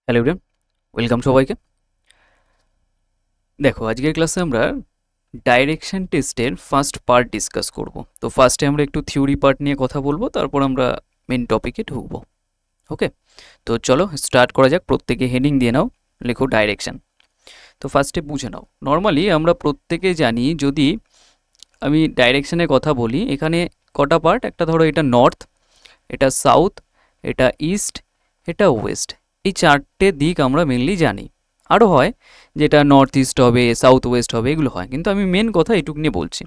Hello everyone, welcome সবাইকে। দেখো, আজকের ক্লাসে আমরা ডাইরেকশন টেস্টের ফার্স্ট পার্ট ডিসকাস করব। তো ফার্স্টে আমরা একটু থিওরি পার্ট নিয়ে কথা বলবো, তারপর আমরা মেন টপিকে ঢুকবো। ওকে, তো চলো স্টার্ট করা যাক। প্রত্যেকে হেডিং দিয়ে নাও, লেখো ডাইরেকশন। তো ফার্স্টে বুঝে নাও, নর্মালি আমরা প্রত্যেকে জানি, যদি আমি ডাইরেকশনের কথা বলি, এখানে কটা পার্ট? একটা ধরো এটা নর্থ, এটা সাউথ, এটা ইস্ট, এটা ওয়েস্ট। এই চারটে দিক আমরা মেনলি জানি। আরও হয় যেটা নর্থ ইস্ট হবে, সাউথ ওয়েস্ট হবে, এগুলো হয়, কিন্তু আমি মেন কথা এটুক নিয়ে বলছি।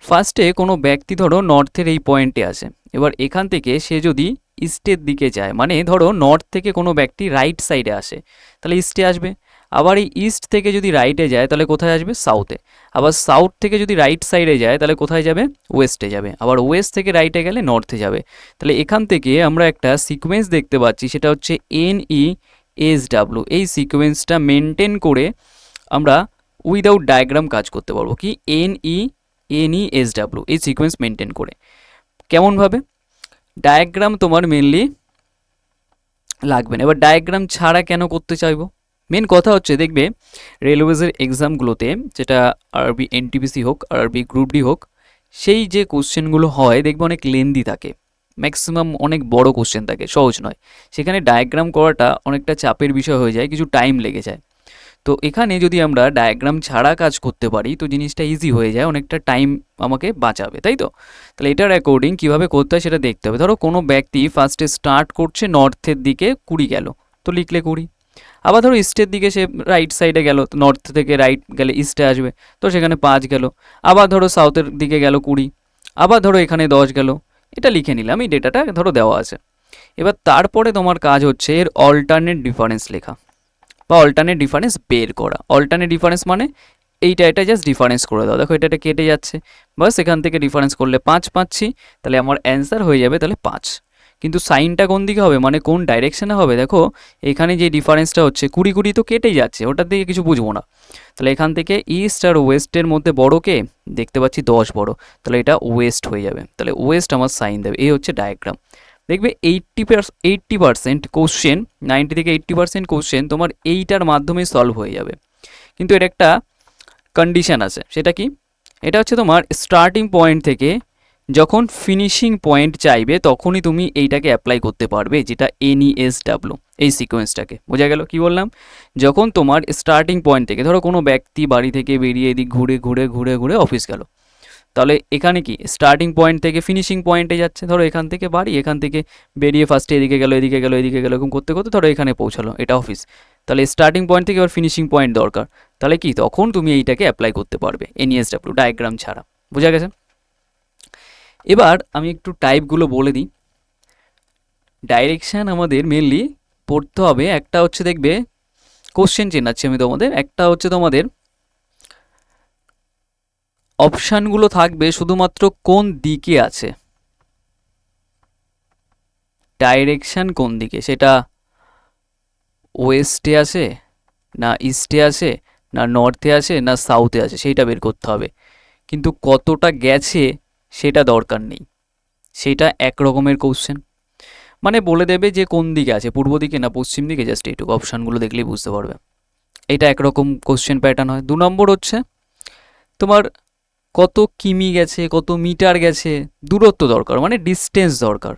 ফার্স্টে কোনো ব্যক্তি ধরো নর্থের এই পয়েন্টে আসে, এবার এখান থেকে সে যদি ইস্টের দিকে যায়, মানে ধরো নর্থ থেকে কোনো ব্যক্তি রাইট সাইডে আসে, তাহলে ইস্টে আসবে। আবার এই ইস্ট থেকে যদি রাইটে যায়, তাহলে কোথায় আসবে? সাউথে। আবার সাউথ থেকে যদি রাইট সাইডে যায়, তাহলে কোথায় যাবে? ওয়েস্টে যাবে। আবার ওয়েস্ট থেকে রাইটে গেলে নর্থে যাবে। তাহলে এখান থেকে আমরা একটা সিকোয়েন্স দেখতে পাচ্ছি, সেটা হচ্ছে NESW। এই সিকোয়েন্সটা মেনটেন করে আমরা উইদাউট ডায়াগ্রাম কাজ করতে পারবো। কি? NESW, এই সিকোয়েন্স মেনটেন করে। কেমনভাবে? ডায়াগ্রাম তোমার মেনলি লাগবে না। এবার ডায়াগ্রাম ছাড়া কেন করতে চাইবো? মেন কথা হচ্ছে, দেখবে রেলওয়েজের এক্সামগুলোতে, যেটা আরবি NTPC হোক, আরবি গ্রুপ ডি হোক, সেই যে কোশ্চেনগুলো হয় দেখবে অনেক লেন্দি থাকে, ম্যাক্সিমাম অনেক বড় কোশ্চেন থাকে, সহজ নয়। সেখানে ডায়াগ্রাম করাটা অনেকটা চাপের বিষয় হয়ে যায়, কিছু টাইম লেগে যায়। তো এখানে যদি আমরা ডায়াগ্রাম ছাড়া কাজ করতে পারি, তো জিনিসটা ইজি হয়ে যায়, অনেকটা টাইম আমাকে বাঁচাবে, তাই তো? তাহলে এটার অ্যাকর্ডিং কীভাবে করতে হয় সেটা দেখতে হবে। ধরো কোনো ব্যক্তি ফার্স্টে স্টার্ট করছে নর্থের দিকে, 20 গেল, তো লিখলে 20। আবার ধরো ইস্টের দিকে সে রাইট সাইডে গেল, নর্থ থেকে রাইট গেলে ইস্টে আসবে, তো সেখানে 5 গেল। আবার ধরো সাউথের দিকে গেল 20। আবার ধরো এখানে 10 গেল। এটা লিখে নিলাম, এই ডেটাটা ধরো দেওয়া আছে। এবার তারপরে তোমার কাজ হচ্ছে এর অল্টারনেট ডিফারেন্স লেখা বা অল্টারনেট ডিফারেন্স বের করা। অল্টারনেট ডিফারেন্স মানে এটা জাস্ট ডিফারেন্স করে দাও। দেখো এটা কেটে যাচ্ছে, বাস এখান থেকে ডিফারেন্স করলে 5 পাচ্ছি, তাহলে আমার অ্যান্সার হয়ে যাবে তাহলে 5। কিন্তু সাইনটা কোন দিকে হবে, মানে কোন ডাইরেকশনে হবে? দেখো এখানে যে ডিফারেন্সটা হচ্ছে 20 তো কেটেই যাচ্ছে, ওটার দিকে কিছু বুঝবো না। তাহলে এখান থেকে ইস্ট আর ওয়েস্টের মধ্যে বড় কে? দেখতে পাচ্ছি 10 বড়, তাহলে এটা ওয়েস্ট হয়ে যাবে। তাহলে ওয়েস্ট আমার সাইন দেবে। এই হচ্ছে ডায়াগ্রাম। দেখবে 80% কোশ্চেন, 90 থেকে 80% কোশ্চেন তোমার এইটার মাধ্যমে সলভ হয়ে যাবে। কিন্তু এর একটা কন্ডিশন আছে, সেটা কি? এটা হচ্ছে তোমার স্টার্টিং পয়েন্ট থেকে যখন ফিনিশিং পয়েন্ট চাইবে, তখনই তুমি এইটাকে অ্যাপ্লাই করতে পারবে, যেটা NESW, এই সিকোয়েন্সটাকে। বোঝা গেল কি বললাম? যখন তোমার স্টার্টিং পয়েন্ট থেকে, ধরো কোনো ব্যক্তি বাড়ি থেকে বেরিয়ে এদিক ঘুরে ঘুরে ঘুরে ঘুরে অফিস গেল, তাহলে এখানে কি স্টার্টিং পয়েন্ট থেকে ফিনিশিং পয়েন্টে যাচ্ছে। ধরো এখান থেকে বাড়ি, এখান থেকে বেরিয়ে ফার্স্টে এদিকে গেল, এদিকে গেল, এদিকে গেল, এরকম করতে করতে ধরো এখানে পৌঁছালো, এটা অফিস। তাহলে স্টার্টিং পয়েন্ট থেকে এবার ফিনিশিং পয়েন্ট দরকার, তাহলে কি তখন তুমি এইটাকে অ্যাপ্লাই করতে পারবে NESW ডায়াগ্রাম ছাড়া। বোঝা গেছে? এবার আমি একটু টাইপগুলো বলে দিই। ডাইরেকশান আমাদের মেনলি পড়তে হবে, একটা হচ্ছে দেখবে কোশ্চেন চেনাচ্ছি আমি তোমাদের, একটা হচ্ছে তোমাদের অপশানগুলো থাকবে শুধুমাত্র কোন দিকে আছে, ডাইরেকশান কোন দিকে, সেটা ওয়েস্টে আছে না ইস্টে আছে না নর্থে আছে না সাউথে আছে, সেইটা বের করতে হবে। কিন্তু কতটা গেছে সেটা দরকার নেই, সেটা এক রকমের কোশ্চেন। মানে বলে দেবে যে কোন দিকে আছে, পূর্ব দিকে না পশ্চিম দিকে, জাস্ট এইটুকু অপশানগুলো দেখলেই বুঝতে পারবে। এটা একরকম কোশ্চেন প্যাটার্ন হয়। 2 নম্বর হচ্ছে তোমার কত কিমি গেছে, কত মিটার গেছে, দূরত্ব দরকার, মানে ডিস্টেন্স দরকার।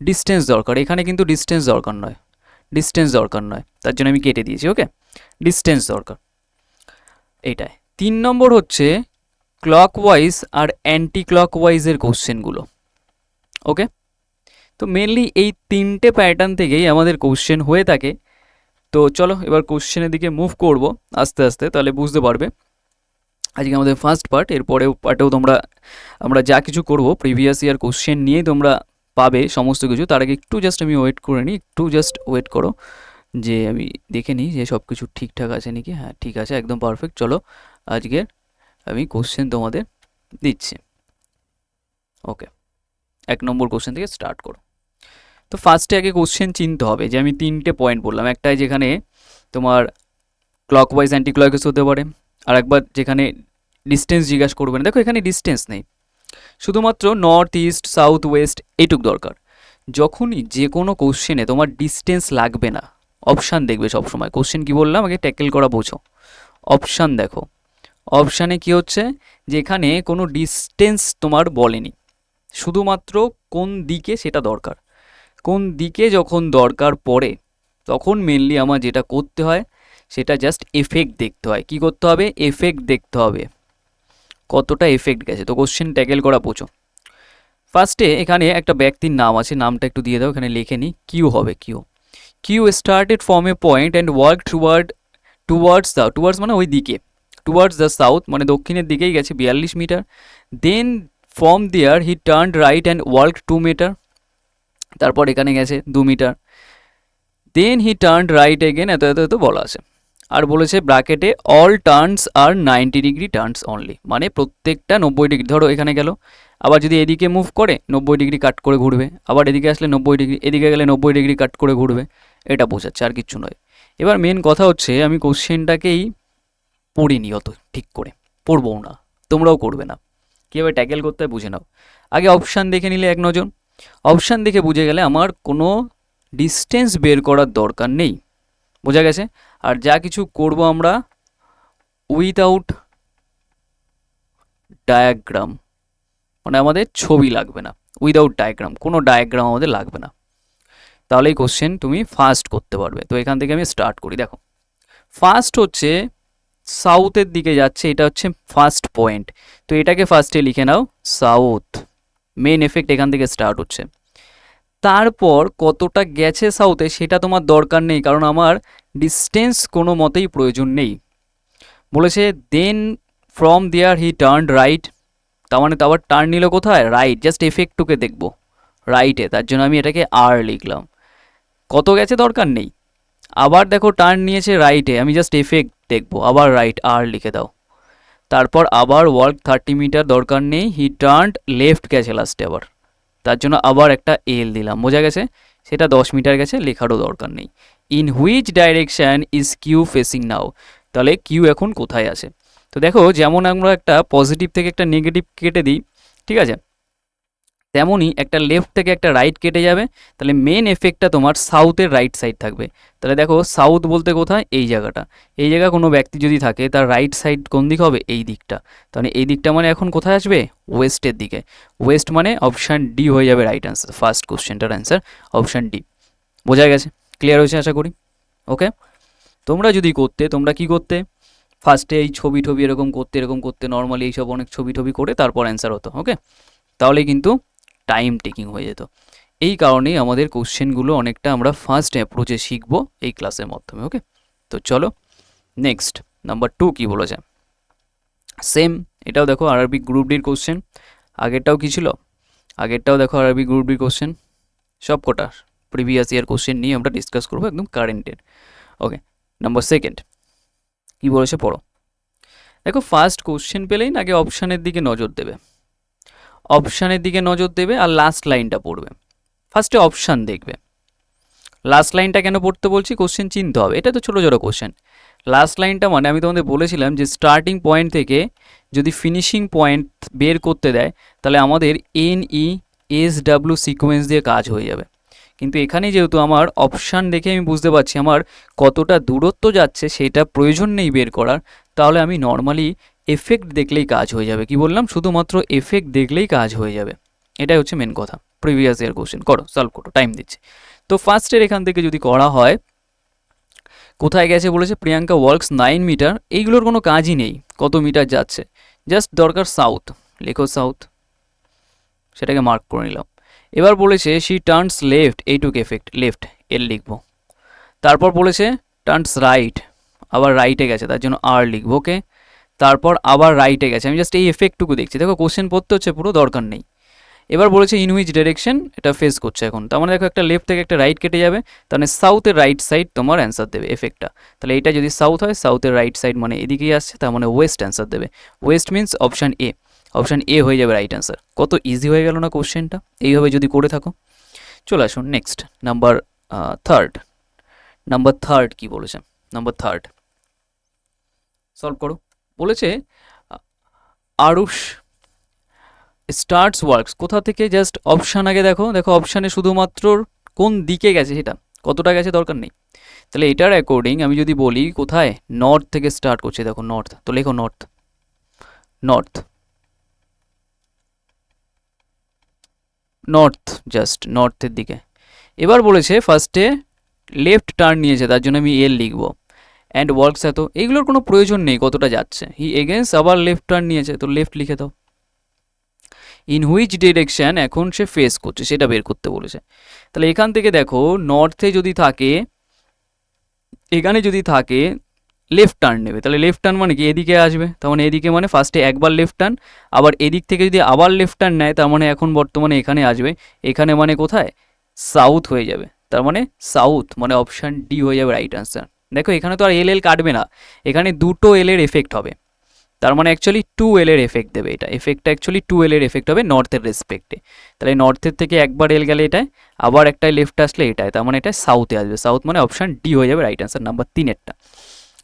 ডিস্টেন্স দরকার, এখানে কিন্তু ডিস্টেন্স দরকার নয়, ডিস্টেন্স দরকার নয়, তার জন্য আমি কেটে দিয়েছি। ওকে, ডিস্টেন্স দরকার এইটাই। 3 নম্বর হচ্ছে ক্লকওয়াইজ আর অ্যান্টি ক্লকওয়াইজের কোশ্চেনগুলো। ওকে, তো মেনলি এই 3টে প্যাটার্ন থেকেই আমাদের কোশ্চেন হয়ে থাকে। তো চলো এবার কোশ্চেনের দিকে মুভ করব আস্তে আস্তে, তাহলে বুঝতে পারবে। আজকে আমাদের ফার্স্ট পার্ট, এরপরেও পার্টেও তোমরা আমরা যা কিছু করব প্রিভিয়াস ইয়ার কোশ্চেন নিয়েই তোমরা পাবে সমস্ত কিছু। তার আগে একটু জাস্ট আমি ওয়েট করে নিই, একটু জাস্ট ওয়েট করো, যে আমি দেখে নিই যে সব কিছু ঠিকঠাক আছে নাকি। হ্যাঁ ঠিক আছে, একদম পারফেক্ট। চলো আজকের আমি কোশ্চেন তোমাদের দিচ্ছি। ওকে, 1 নম্বর কোশ্চেন থেকে স্টার্ট করো। তো ফার্স্টে আগে কোশ্চেন চিনতে হবে, যে আমি 3টে পয়েন্ট বললাম, একটাই যেখানে তোমার ক্লকওয়াইজ অ্যান্টি ক্লকওয়াইজ হতে পারে, আর একবার যেখানে ডিস্টেন্স জিজ্ঞাসা করবে না। দেখো এখানে ডিস্টেন্স নেই, শুধুমাত্র নর্থ ইস্ট সাউথ ওয়েস্ট এইটুক দরকার। যখনই যে কোনো কোশ্চেনে তোমার ডিস্টেন্স লাগবে না, অপশান দেখবে সবসময়। কোশ্চেন কি বললাম আগে ট্যাকেল করা বোঝো। অপশান দেখো, অপশানে কি হচ্ছে যে এখানে কোনো ডিস্টেন্স তোমার বলেনি, শুধুমাত্র কোন দিকে সেটা দরকার। কোন দিকে যখন দরকার পড়ে তখন মেনলি আমার যেটা করতে হয় সেটা জাস্ট এফেক্ট দেখতে হয়। কি করতে হবে? এফেক্ট দেখতে হবে, কতটা এফেক্ট গেছে। তো কোশ্চেন ট্যাকেল করা বোঝো। ফার্স্টে এখানে একটা ব্যক্তির নাম আছে, নামটা একটু দিয়ে দাও, এখানে লিখে নিই। কিউ হবে, Q. Q started from A point and walk towards মানে ওই দিকে, টুয়ার্ডস দ্য সাউথ মানে দক্ষিণের দিকেই গেছে 42 মিটার। Then from there he turned right and walk 2 মিটার, তারপর এখানে গেছে 2 মিটার। Then he turned right again, এত এত এত বলা আছে। আর বলেছে ব্র্যাকেটে all turns are 90 degree turns only, মানে প্রত্যেকটা 90 ডিগ্রি। ধরো এখানে গেল, আবার যদি এদিকে মুভ করে 90 ডিগ্রি কাট করে ঘুরবে, আবার এদিকে আসলে 90 ডিগ্রি, এদিকে গেলে 90 ডিগ্রি কাট করে ঘুরবে। এটা বোঝাচ্ছে, আর কিচ্ছু নয়। এবার মেন কথা হচ্ছে আমি কোশ্চেনটাকেই পড়িনি অত ঠিক করে, পড়বও না, তোমরাও করবে না। কীভাবে ট্যাকেল করতে হয় বুঝে নাও। আগে অপশান দেখে নিলে এক নজর, অপশান দেখে বুঝে গেলে আমার কোনো ডিস্টেন্স বের করার দরকার নেই, বোঝা গেছে। আর যা কিছু করব আমরা উইদাউট ডায়াগ্রাম, মানে আমাদের ছবি লাগবে না, উইদাউট ডায়াগ্রাম, কোনো ডায়াগ্রাম আমাদের লাগবে না, তাহলেই কোশ্চেন তুমি ফার্স্ট করতে পারবে। তো এখান থেকে আমি স্টার্ট করি। দেখো ফার্স্ট হচ্ছে সাউথের দিকে যাচ্ছে, এটা হচ্ছে ফার্স্ট পয়েন্ট। তো এটাকে ফার্স্টে লিখে নাও সাউথ। মেন এফেক্ট এখান থেকে স্টার্ট হচ্ছে। তারপর কতটা গেছে সাউথে সেটা তোমার দরকার নেই, কারণ আমার ডিস্টেন্স কোনো মতেই প্রয়োজন নেই। বলেছে then from there he turn right, তার মানে তো আবার টার্ন নিল কোথায়? রাইট। জাস্ট এফেক্টটুকে দেখবো রাইটে, তার জন্য আমি এটাকে আর লিখলাম। কত গেছে দরকার নেই। আবার দেখো টার্ন নিয়েছে রাইটে, আমি জাস্ট এফেক্ট দেখবো, আবার রাইট আর লিখে দাও। তারপর আবার ওয়ার্ক 30 মিটার, দরকার নেই। হি টার্নড লেফট গেছে লাস্টে আবার, তার জন্য আবার একটা এল দিলাম, বোঝা গেছে। সেটা 10 মিটার গেছে, লেখারও দরকার নেই। In which direction is Q facing now, তাহলে কিউ এখন কোথায় আছে। তো দেখো যেমন আমরা একটা পজিটিভ থেকে একটা নেগেটিভ কেটে দিই, ঠিক আছে, তেমনই একটা লেফট থেকে একটা রাইট কেটে যাবে, তাহলে মেন এফেক্টটা তোমার সাউথের রাইট সাইড থাকবে। তাহলে দেখো সাউথ বলতে কোথায়? এই জায়গাটা। এই জায়গায় কোনো ব্যক্তি যদি থাকে তার রাইট সাইড কোন দিক হবে? এই দিকটা। তাহলে এই দিকটা মানে এখন কোথায় আসবে? ওয়েস্টের দিকে। ওয়েস্ট মানে অপশান ডি হয়ে যাবে রাইট অ্যান্সার। ফার্স্ট কোশ্চেনটার অ্যান্সার অপশান ডি। বোঝা গেছে? ক্লিয়ার হয়েছে আশা করি। ওকে, তোমরা যদি করতে, তোমরা কি করতে? ফার্স্টে এই ছবি টবি এরকম করতে নর্মালি এইসব অনেক ছবি টবি করে তারপর অ্যান্সার হতো। ওকে, তাহলে কিন্তু টাইম টেকিং হয়ে যেত। এই কারণেই আমাদের কোশ্চেনগুলো অনেকটা আমরা ফার্স্ট অ্যাপ্রোচে শিখবো এই ক্লাসের মাধ্যমে। ওকে, তো চলো নেক্সট নাম্বার 2 কি বলেছে। সেম, এটাও দেখো আরআরবি গ্রুপ ডির কোশ্চেন। আগেরটাও কি ছিল? আগেরটাও দেখো আরআরবি গ্রুপ ডির কোশ্চেন। সব কটা প্রিভিয়াস ইয়ার কোশ্চেন নিয়ে আমরা ডিসকাস করবো, একদম কারেন্টের। ওকে, নাম্বার 2 কি বলেছে পড়ো। দেখো ফার্স্ট কোশ্চেন পেলেই না আগে অপশানের দিকে নজর দেবে, অপশানের দিকে নজর দেবে আর লাস্ট লাইনটা পড়বে। ফার্স্টে অপশান দেখবে, লাস্ট লাইনটা কেন পড়তে বলছি? কোশ্চেন চিনতে হবে, এটা তো ছোটো ছোটো কোশ্চেন। লাস্ট লাইনটা মানে আমি তোমাদের বলেছিলাম যে স্টার্টিং পয়েন্ট থেকে যদি ফিনিশিং পয়েন্ট বের করতে দেয় তাহলে আমাদের NESW সিকোয়েন্স দিয়ে কাজ হয়ে যাবে। কিন্তু এখানে যেহেতু আমার অপশান দেখে আমি বুঝতে পারছি আমার কতটা দূরত্ব যাচ্ছে সেটা প্রয়োজন নেই বের করার, তাহলে আমি নর্মালি এফেক্ট দেখলেই কাজ হয়ে যাবে। কি বললাম? শুধুমাত্র এফেক্ট দেখলেই কাজ হয়ে যাবে। এটাই হচ্ছে মেন কথা। প্রিভিয়াস ইয়ার কোশ্চেন করো, সলভ করো, টাইম দিচ্ছি। তো ফার্স্টের এখান থেকে যদি করা হয়, কোথায় গেছে বলেছে? প্রিয়াঙ্কা ওয়ার্কস 9 মিটার। এইগুলোর কোনো কাজই নেই কত মিটার যাচ্ছে, জাস্ট দরকার সাউথ। লেখো সাউথ, সেটাকে মার্ক করে নিলাম। এবার বলেছে শি টার্নস লেফট, এইটুক এফেক্ট লেফট, এল লিখবো। তারপর বলেছে টার্নস রাইট, আবার রাইটে গেছে, তার জন্য আর লিখবো। ওকে, তারপর আবার রাইটে গেছে, আমি জাস্ট এই এফেক্টটুকু দেখছি। দেখো কোশ্চেন পড়তে হচ্ছে, পুরো দরকার নেই। এবার বলেছে ইন হুইচ ডাইরেকশন এটা ফেস করছে এখন, তার মানে দেখো একটা লেফট থেকে একটা রাইট কেটে যাবে, তাহলে সাউথের রাইট সাইড তোমার অ্যান্সার দেবে এফেক্টটা। তাহলে এটা যদি সাউথ হয়, সাউথের রাইট সাইড মানে এদিকেই আসছে, তার মানে ওয়েস্ট অ্যান্সার দেবে। West means option A, option এ হয়ে যাবে রাইট অ্যান্সার। কত ইজি হয়ে গেল না কোশ্চেনটা এইভাবে যদি করে থাকো। চলে আসুন next number third. Number third কি বলেছে? নাম্বার থার্ড সলভ করো। বলেছে আরুষ স্টার্টস ওয়ার্কস কোথা থেকে? জাস্ট অপশান আগে দেখো, দেখো অপশানে শুধুমাত্র কোন দিকে গেছে সেটা, কতটা গেছে দরকার নেই। তাহলে এটার অ্যাকর্ডিং আমি যদি বলি কোথায়, নর্থ থেকে স্টার্ট করছে, দেখো নর্থ, তো লেখো নর্থ, নর্থ, নর্থ, জাস্ট নর্থের দিকে। এবার বলেছে ফার্স্টে লেফট টার্ন নিয়েছে, তার জন্য আমি এল লিখবো। অ্যান্ড ওয়ার্কস এত, এইগুলোর কোনো প্রয়োজন নেই কতটা যাচ্ছে। হি এগেন্স আবার লেফট টার্ন নিয়েছে, তো লেফট লিখে দাও। ইন হুইচ ডিরেকশন এখন সে ফেস করছে সেটা বের করতে বলেছে। তাহলে এখান থেকে দেখো নর্থে যদি থাকে, এখানে যদি থাকে লেফট টার্ন নেবে, তাহলে লেফট টার্ন মানে কি এদিকে আসবে, তার মানে এদিকে মানে ফার্স্টে একবার লেফট টার্ন, আবার এদিক থেকে যদি আবার লেফট টার্ন নেয় তার মানে এখন বর্তমানে এখানে আসবে, এখানে মানে কোথায়, সাউথ হয়ে যাবে, তার মানে সাউথ, মানে অপশান ডি হয়ে যাবে রাইট আনসার। দেখো এখানে তো আর এল এল কাটবে না, এখানে দুটো এল এর এফেক্ট হবে, তার মানে অ্যাকচুয়ালি 2L এর এফেক্ট দেবে, এটা এফেক্টটা অ্যাকচুয়ালি 2L এর এফেক্ট হবে নর্থের রেসপেক্টে। তাহলে নর্থের থেকে একবার এল গেলে এটায়, আবার একটাই লেফট আসলে এটায়, তার মানে এটা সাউথে আসবে, সাউথ মানে অপশান ডি হয়ে যাবে রাইট আনসার নাম্বার 3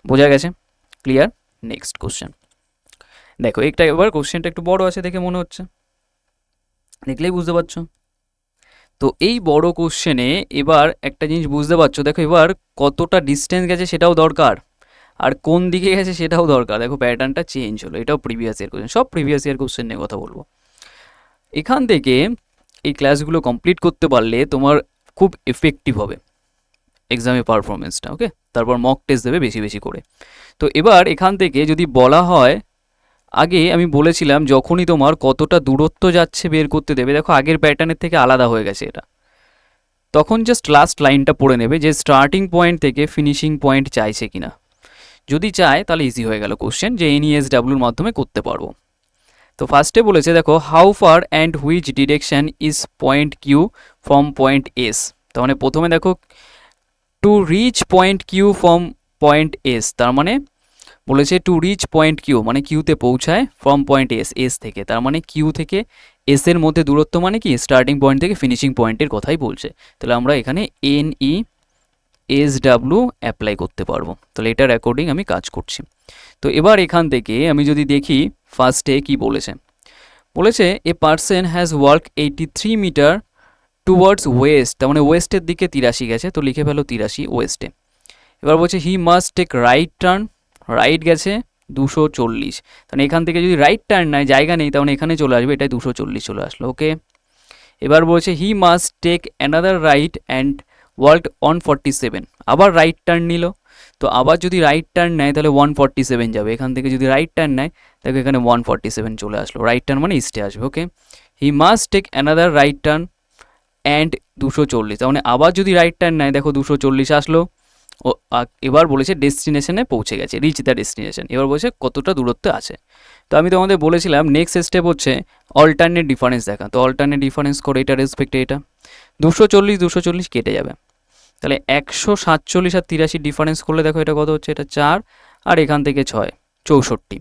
বোঝা গেছে? ক্লিয়ার? নেক্সট কোশ্চেন দেখো, একটা এবার কোশ্চেনটা একটু বড় আছে দেখে মনে হচ্ছে, দেখলেই বুঝতে পারছো। তো এই বড় কোশ্চেনে এবার একটা জিনিস বুঝতে পারছো, দেখো এবার কতটা ডিস্টেন্স গেছে সেটাও দরকার, আর কোন দিকে গেছে সেটাও দরকার। দেখো প্যাটার্নটা চেঞ্জ হলো, এটাও প্রিভিয়াস ইয়ার কোশ্চেন, সব প্রিভিয়াস ইয়ার কোশ্চেন নিয়ে কথা বলবো। এখান থেকে এই ক্লাসগুলো কমপ্লিট করতে পারলে তোমার খুব এফেক্টিভ হবে এক্সামে পারফরমেন্সটা, ওকে? তারপর মক টেস্ট দেবে বেশি বেশি করে। তো এবার এখান থেকে যদি বলা হয়, আগে আমি বলেছিলাম যখনই তোমার কতটা দূরত্ব যাচ্ছে বের করতে দেবে, দেখো আগের প্যাটার্নের থেকে আলাদা হয়ে গেছে এটা, তখন জাস্ট লাস্ট লাইনটা পড়ে নেবে যে স্টার্টিং পয়েন্ট থেকে ফিনিশিং পয়েন্ট চাইছে কিনা। যদি চায় তাহলে ইজি হয়ে গেল কোশ্চেন, যে এনইএসডাব্লিউর মাধ্যমে করতে পারবো। তো ফার্স্টে বলেছে দেখো how far and which direction is point Q from point S. তার মানে প্রথমে দেখো to reach point Q from point S, তার মানে বলেছে টু রিচ পয়েন্ট কিউ মানে কিউতে পৌঁছায় ফ্রম পয়েন্ট এস, এস থেকে, তার মানে কিউ থেকে এস এর মধ্যে দূরত্ব মানে কি স্টার্টিং পয়েন্ট থেকে ফিনিশিং পয়েন্টের কথাই বলছে। তাহলে আমরা এখানে এনই এস ডাব্লিউ অ্যাপ্লাই করতে পারবো, তাহলে এটার অ্যাকর্ডিং আমি কাজ করছি। তো এবার এখান থেকে আমি যদি দেখি ফার্স্টে কি বলেছে, বলেছে a person has walk 83 metre towards west, তার মানে ওয়েস্টের দিকে 83 গেছে, তো লিখে ফেলো 83 ওয়েস্টে। এবার বলছে he must take right turn, right গেছে 240, তাহলে এখান থেকে যদি রাইট টার্ন নেয় জায়গা নেই, তাহলে এখানে চলে আসবে, এটাই 240 চলে আসলো, ওকে? এবার বলছে he must take another right and walked 147, আবার রাইট টার্ন নিল, তো আবার যদি রাইট টার্ন নেয় তাহলে 147 যাবে, এখান থেকে যদি রাইট টার্ন নেয় দেখো এখানে 147 চলে আসলো, রাইট টার্ন মানে ইস্টে আসবে, okay? He must take another right turn and 240, তার মানে আবার যদি রাইট টার্ন নেয় দেখো 240 আসলো। ও এবার বলেছে ডেস্টিনেশনে পৌঁছে গেছে, রিচ দ্য ডেস্টিনেশন, এবার বলছে কতটা দূরত্বে আছে। তো আমি তোমাদের বলেছিলাম নেক্সট স্টেপ হচ্ছে অল্টারনেট ডিফারেন্স দেখা, তো অল্টারনেট ডিফারেন্স করে এটা রেসপেক্টে এটা 240 কেটে যাবে, তাহলে 147 আর 83 ডিফারেন্স করলে দেখো এটা কত হচ্ছে, এটা 4 আর এখান থেকে 6, 64,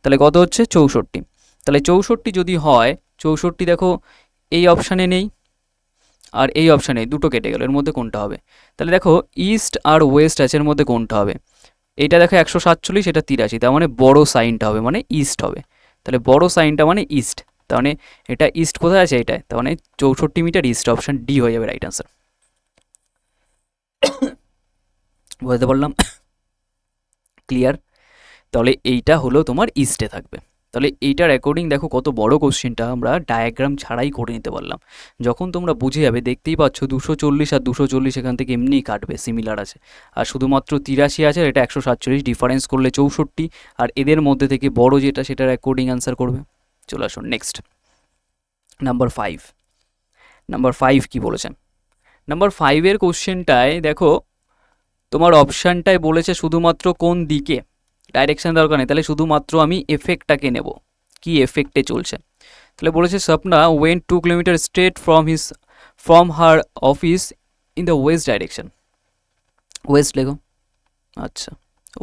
তাহলে কত হচ্ছে 64। তাহলে 64 যদি হয়, 64 দেখো এই অপশানে নেই আর এই অপশানে দুটো কেটে গেল, এর মধ্যে কোনটা হবে? তাহলে দেখো ইস্ট আর ওয়েস্ট আছে, এর মধ্যে কোনটা হবে? এটা দেখো 147, এটা 83, তার মানে বড় সাইনটা হবে মানে ইস্ট হবে, তাহলে বড় সাইনটা মানে ইস্ট, তার মানে এটা ইস্ট কোথায় আছে এটাই, তার মানে 64 মিটার ইস্ট, অপশান ডি হয়ে যাবে রাইট আনসার। বুঝতে পারলাম? ক্লিয়ার? তাহলে এইটা হলো তোমার ইস্টে থাকবে। তাহলে এইটার অ্যাকর্ডিং দেখো কত বড় কোশ্চেনটা আমরা ডায়াগ্রাম ছাড়াই করে নিতে পারলাম। যখন তোমরা বুঝে যাবে দেখতেই পাচ্ছ 240 আর 240 এখান থেকে এমনিই কাটবে, সিমিলার আছে, আর শুধুমাত্র 83 আছে, এটা 147, ডিফারেন্স করলে 64, আর এদের মধ্যে থেকে বড় যেটা সেটার অ্যাকর্ডিং অ্যান্সার করবে। চলে আসুন নেক্সট, নাম্বার 5। নাম্বার 5 কি বলেছেন? নাম্বার 5-এর কোশ্চেনটায় দেখো তোমার অপশানটায় বলেছে শুধুমাত্র কোন দিকে, ডাইরেকশান দরকার নেই, তাহলে শুধুমাত্র আমি এফেক্টটাকে নেব, কি এফেক্টে চলছে। তাহলে বলেছে Swapna went 2 kilometre straight from her office in the west direction, west লেখো, আচ্ছা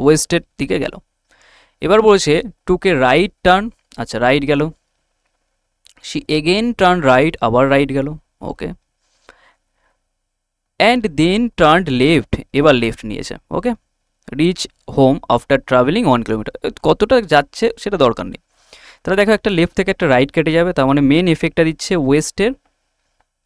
ওয়েস্টের দিকে গেল। এবার বলেছে টুকে রাইট টার্ন, আচ্ছা রাইট গেল, শি এগেন টার্ন রাইট, আবার রাইট গেল, okay, and then turn left, এবার লেফট নিয়েছে, okay, reach home after travelling 1 kilometre, কতটা যাচ্ছে সেটা দরকার নেই। তাহলে দেখো একটা লেফট থেকে একটা রাইট কেটে যাবে, তার মানে মেন এফেক্টটা দিচ্ছে ওয়েস্টের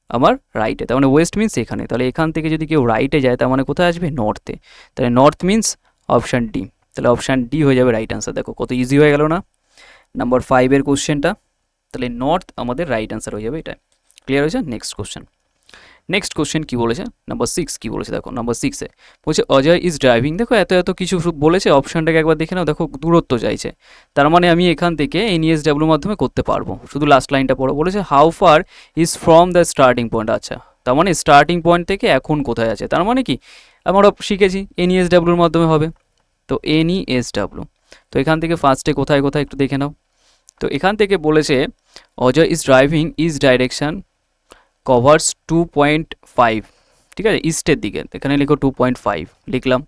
আমার রাইটে, তার মানে ওয়েস্ট মিন্স এখানে। তাহলে এখান থেকে যদি কেউ রাইটে যায় তার মানে কোথায় আসবে? নর্থে। তাহলে নর্থ মিন্স অপশান ডি। তাহলে অপশান ডি হয়ে যাবে রাইট আনসার। দেখো কত ইজি হয়ে গেল না নাম্বার 5-এর কোশ্চেনটা। তাহলে নর্থ আমাদের রাইট আনসার হয়ে যাবে, এটা ক্লিয়ার হয়েছে। Next question. নেক্সট কোশ্চেন কী বলেছে? নাম্বার 6 কী বলেছে দেখো। নাম্বার 6-এ বলছে অজয় ইজ ড্রাইভিং। দেখো এত কিছু বলেছে, অপশানটাকে একবার দেখে নাও। দেখো দূরত্ব চাইছে, তার মানে আমি এখান থেকে NESW মাধ্যমে করতে পারবো। শুধু লাস্ট লাইনটা পড়ো। বলেছে how far is from the starting point. আচ্ছা, তার মানে স্টার্টিং পয়েন্ট থেকে এখন কোথায় আছে, তার মানে কি আমরা শিখেছি NESWর মাধ্যমে হবে। তো NESW, তো এখান থেকে ফার্স্টে কোথায় কোথায় একটু দেখে নাও। তো এখান থেকে বলেছে Ajay is driving, is direction covers 2.5, ঠিক আছে, ইস্টের দিকে। এখানে লিখো 2.5 লিখলাম,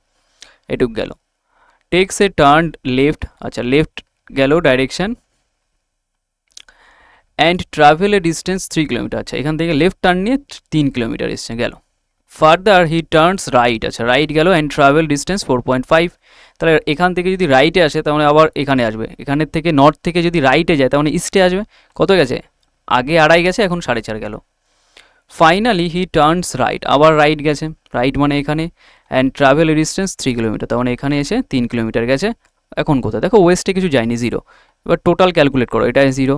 এটুক গেল। টেক্স এ টার্ন লেফট, আচ্ছা লেফট গেল direction, and travel a distance 3 kilometre. আচ্ছা এখান থেকে লেফট টার্ন নিয়ে 3 কিলোমিটার এসছে, গেল। ফার্দার হি টার্নস রাইট, আচ্ছা রাইট গেল, অ্যান্ড ট্রাভেল ডিস্টেন্স 4.5। তাহলে এখান থেকে যদি রাইটে আসে তাহলে আবার এখানে আসবে। এখানের থেকে নর্থ থেকে যদি রাইটে যায় তাহলে ইস্টে আসবে। কত গেছে? আগে 2.5 গেছে, এখন 4.5 গেল। ফাইনালি হি টার্নস রাইট, আবার রাইট গেছে, রাইট মানে এখানে, অ্যান্ড ট্রাভেল ডিস্টেন্স 3 কিলোমিটার, তার মানে এখানে এসে 3 কিলোমিটার গেছে। এখন কোথায়? দেখো ওয়েস্টে কিছু যায়নি, 0। এবার টোটাল ক্যালকুলেট করো। এটায় 0,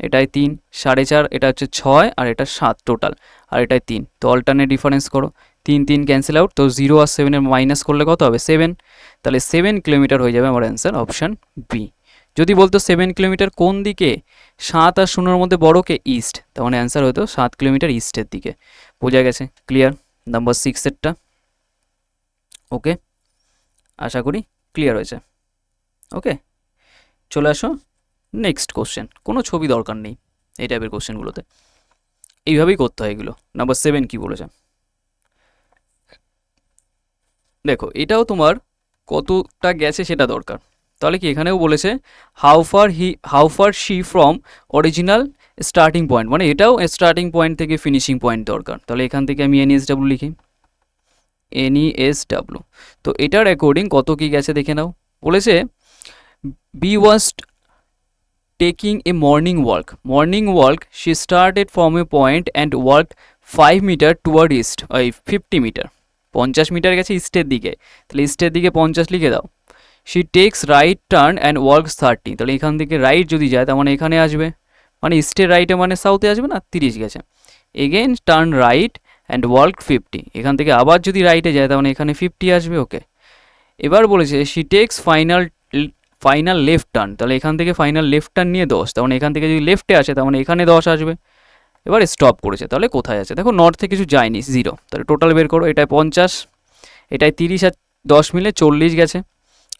এটায় 3, 4.5, এটা হচ্ছে 6, আর এটা 7 টোটাল, আর এটায় 3। তো অল্টারনেট ডিফারেন্স করো, 3 3 ক্যান্সেল আউট। তো 0 আর 7-এর মাইনাস করলে কত হবে? 7। তাহলে 7 কিলোমিটার হয়ে যাবে আমার অ্যান্সার, অপশান বি। যদি বলতো 7 কিলোমিটার কোন দিকে, 7 আর 0-এর মধ্যে বড়কে ইস্ট, তার মানে অ্যান্সার হতো 7 কিলোমিটার ইস্টের দিকে। বোঝা গেছে? Clear number 6-এরটা? ওকে, আশা করি ক্লিয়ার হয়েছে। ওকে, চলে আসো নেক্সট কোশ্চেন। কোনো ছবি দরকার নেই এই টাইপের কোশ্চেনগুলোতে, এইভাবেই করতে হয় এগুলো। নাম্বার 7 কি বলেছে দেখো, এটাও তোমার কতটা গেছে সেটা দরকার। তাহলে কি এখানেও বলেছে how fur she from original starting point, মানে এটাও স্টার্টিং পয়েন্ট থেকে ফিনিশিং পয়েন্ট দরকার। তাহলে এখান থেকে আমি NESW লিখি, NESW। তো এটার অ্যাকর্ডিং কত কি গেছে দেখে নাও। বলেছে B was taking a morning walk she started from A point and walk 5 metre toward east, 50 metre, 50 metre গেছে ইস্টের দিকে। তাহলে ইস্টের দিকে 50 লিখে দাও। She takes right turn and walks 30, তাহলে এখান থেকে রাইট যদি যায় তার মানে এখানে আসবে, মানে ইস্টের রাইটে মানে সাউথে আসবে না, 30 গেছে। Again turn right and work 50, এখান থেকে আবার যদি রাইটে যায় তার মানে এখানে 50 আসবে। ওকে, এবার বলেছে she text final left turn, তাহলে এখান থেকে ফাইনাল লেফট টার্ন নিয়ে 10, তার মানে এখান থেকে যদি লেফটে আসে তার মানে এখানে 10 আসবে। এবার স্টপ করেছে, তাহলে কোথায় আছে? দেখো নর্থ থেকে কিছু যায়নি, 0। তাহলে টোটাল বের করো। এটায় 50, এটায় 30 আর 10 মিলে 40 গেছে,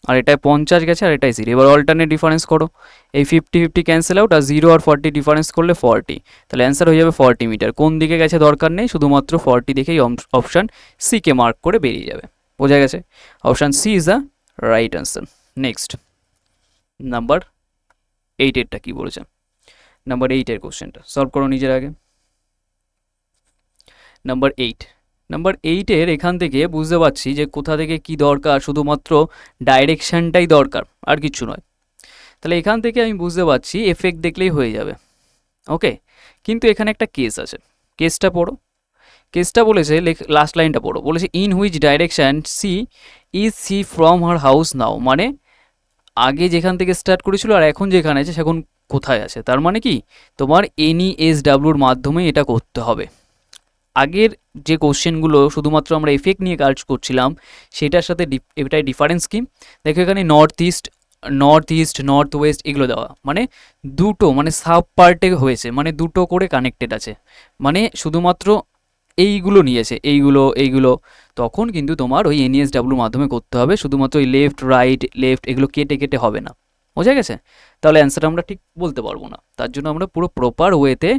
আর এটায় 50 গেছে, আর এটাই 0। এবার অল্টারনেট ডিফারেন্স করো, এই 50 ক্যান্সেল আউট, আর 0 আর 40 ডিফারেন্স করলে 40। তাহলে অ্যান্সার হয়ে যাবে 40 মিটার। কোন দিকে গেছে দরকার নেই, শুধুমাত্র 40 দেখেই অপশান সিকে মার্ক করে বেরিয়ে যাবে। বোঝা গেছে? Option C is the right answer. Next number 8-এরটা কী বলেছে? নাম্বার 8-এর কোশ্চেনটা সলভ করো নিজের আগে। নাম্বার 8-এর এখান থেকে বুঝতে পারছি যে কোথা থেকে কি দরকার, শুধুমাত্র ডাইরেকশানটাই দরকার, আর কিছু নয়। তাহলে এখান থেকে আমি বুঝতে পারছি এফেক্ট দেখলেই হয়ে যাবে। ওকে, কিন্তু এখানে একটা কেস আছে, কেসটা পড়ো। কেসটা বলেছে, লাস্ট লাইনটা পড়ো। বলেছে in which direction C from her house now, মানে আগে যেখান থেকে স্টার্ট করেছিল আর এখন যেখানে আছে সেখন কোথায় আছে। তার মানে কি তোমার NESWর মাধ্যমে এটা করতে হবে। আগের যে কোশ্চেনগুলো শুধুমাত্র আমরা এফেক্ট নিয়ে কাজ করছিলাম সেটার সাথে এটাই ডিফারেন্স কি দেখো। এখানে নর্থ ইস্ট, নর্থ ওয়েস্ট এগুলো দেওয়া, মানে দুটো, মানে সাব পার্টে হয়েছে, মানে দুটো করে কানেক্টেড আছে, মানে শুধুমাত্র এইগুলো নিয়েছে, এইগুলো। তখন কিন্তু তোমার ওই NESWর মাধ্যমে করতে হবে, শুধুমাত্র ওই লেফট এগুলো কেটে কেটে হবে না। বোঝা গেছে? তাহলে অ্যান্সার আমরা ঠিক বলতে পারবো না, তার জন্য আমরা পুরো প্রপার ওয়েতে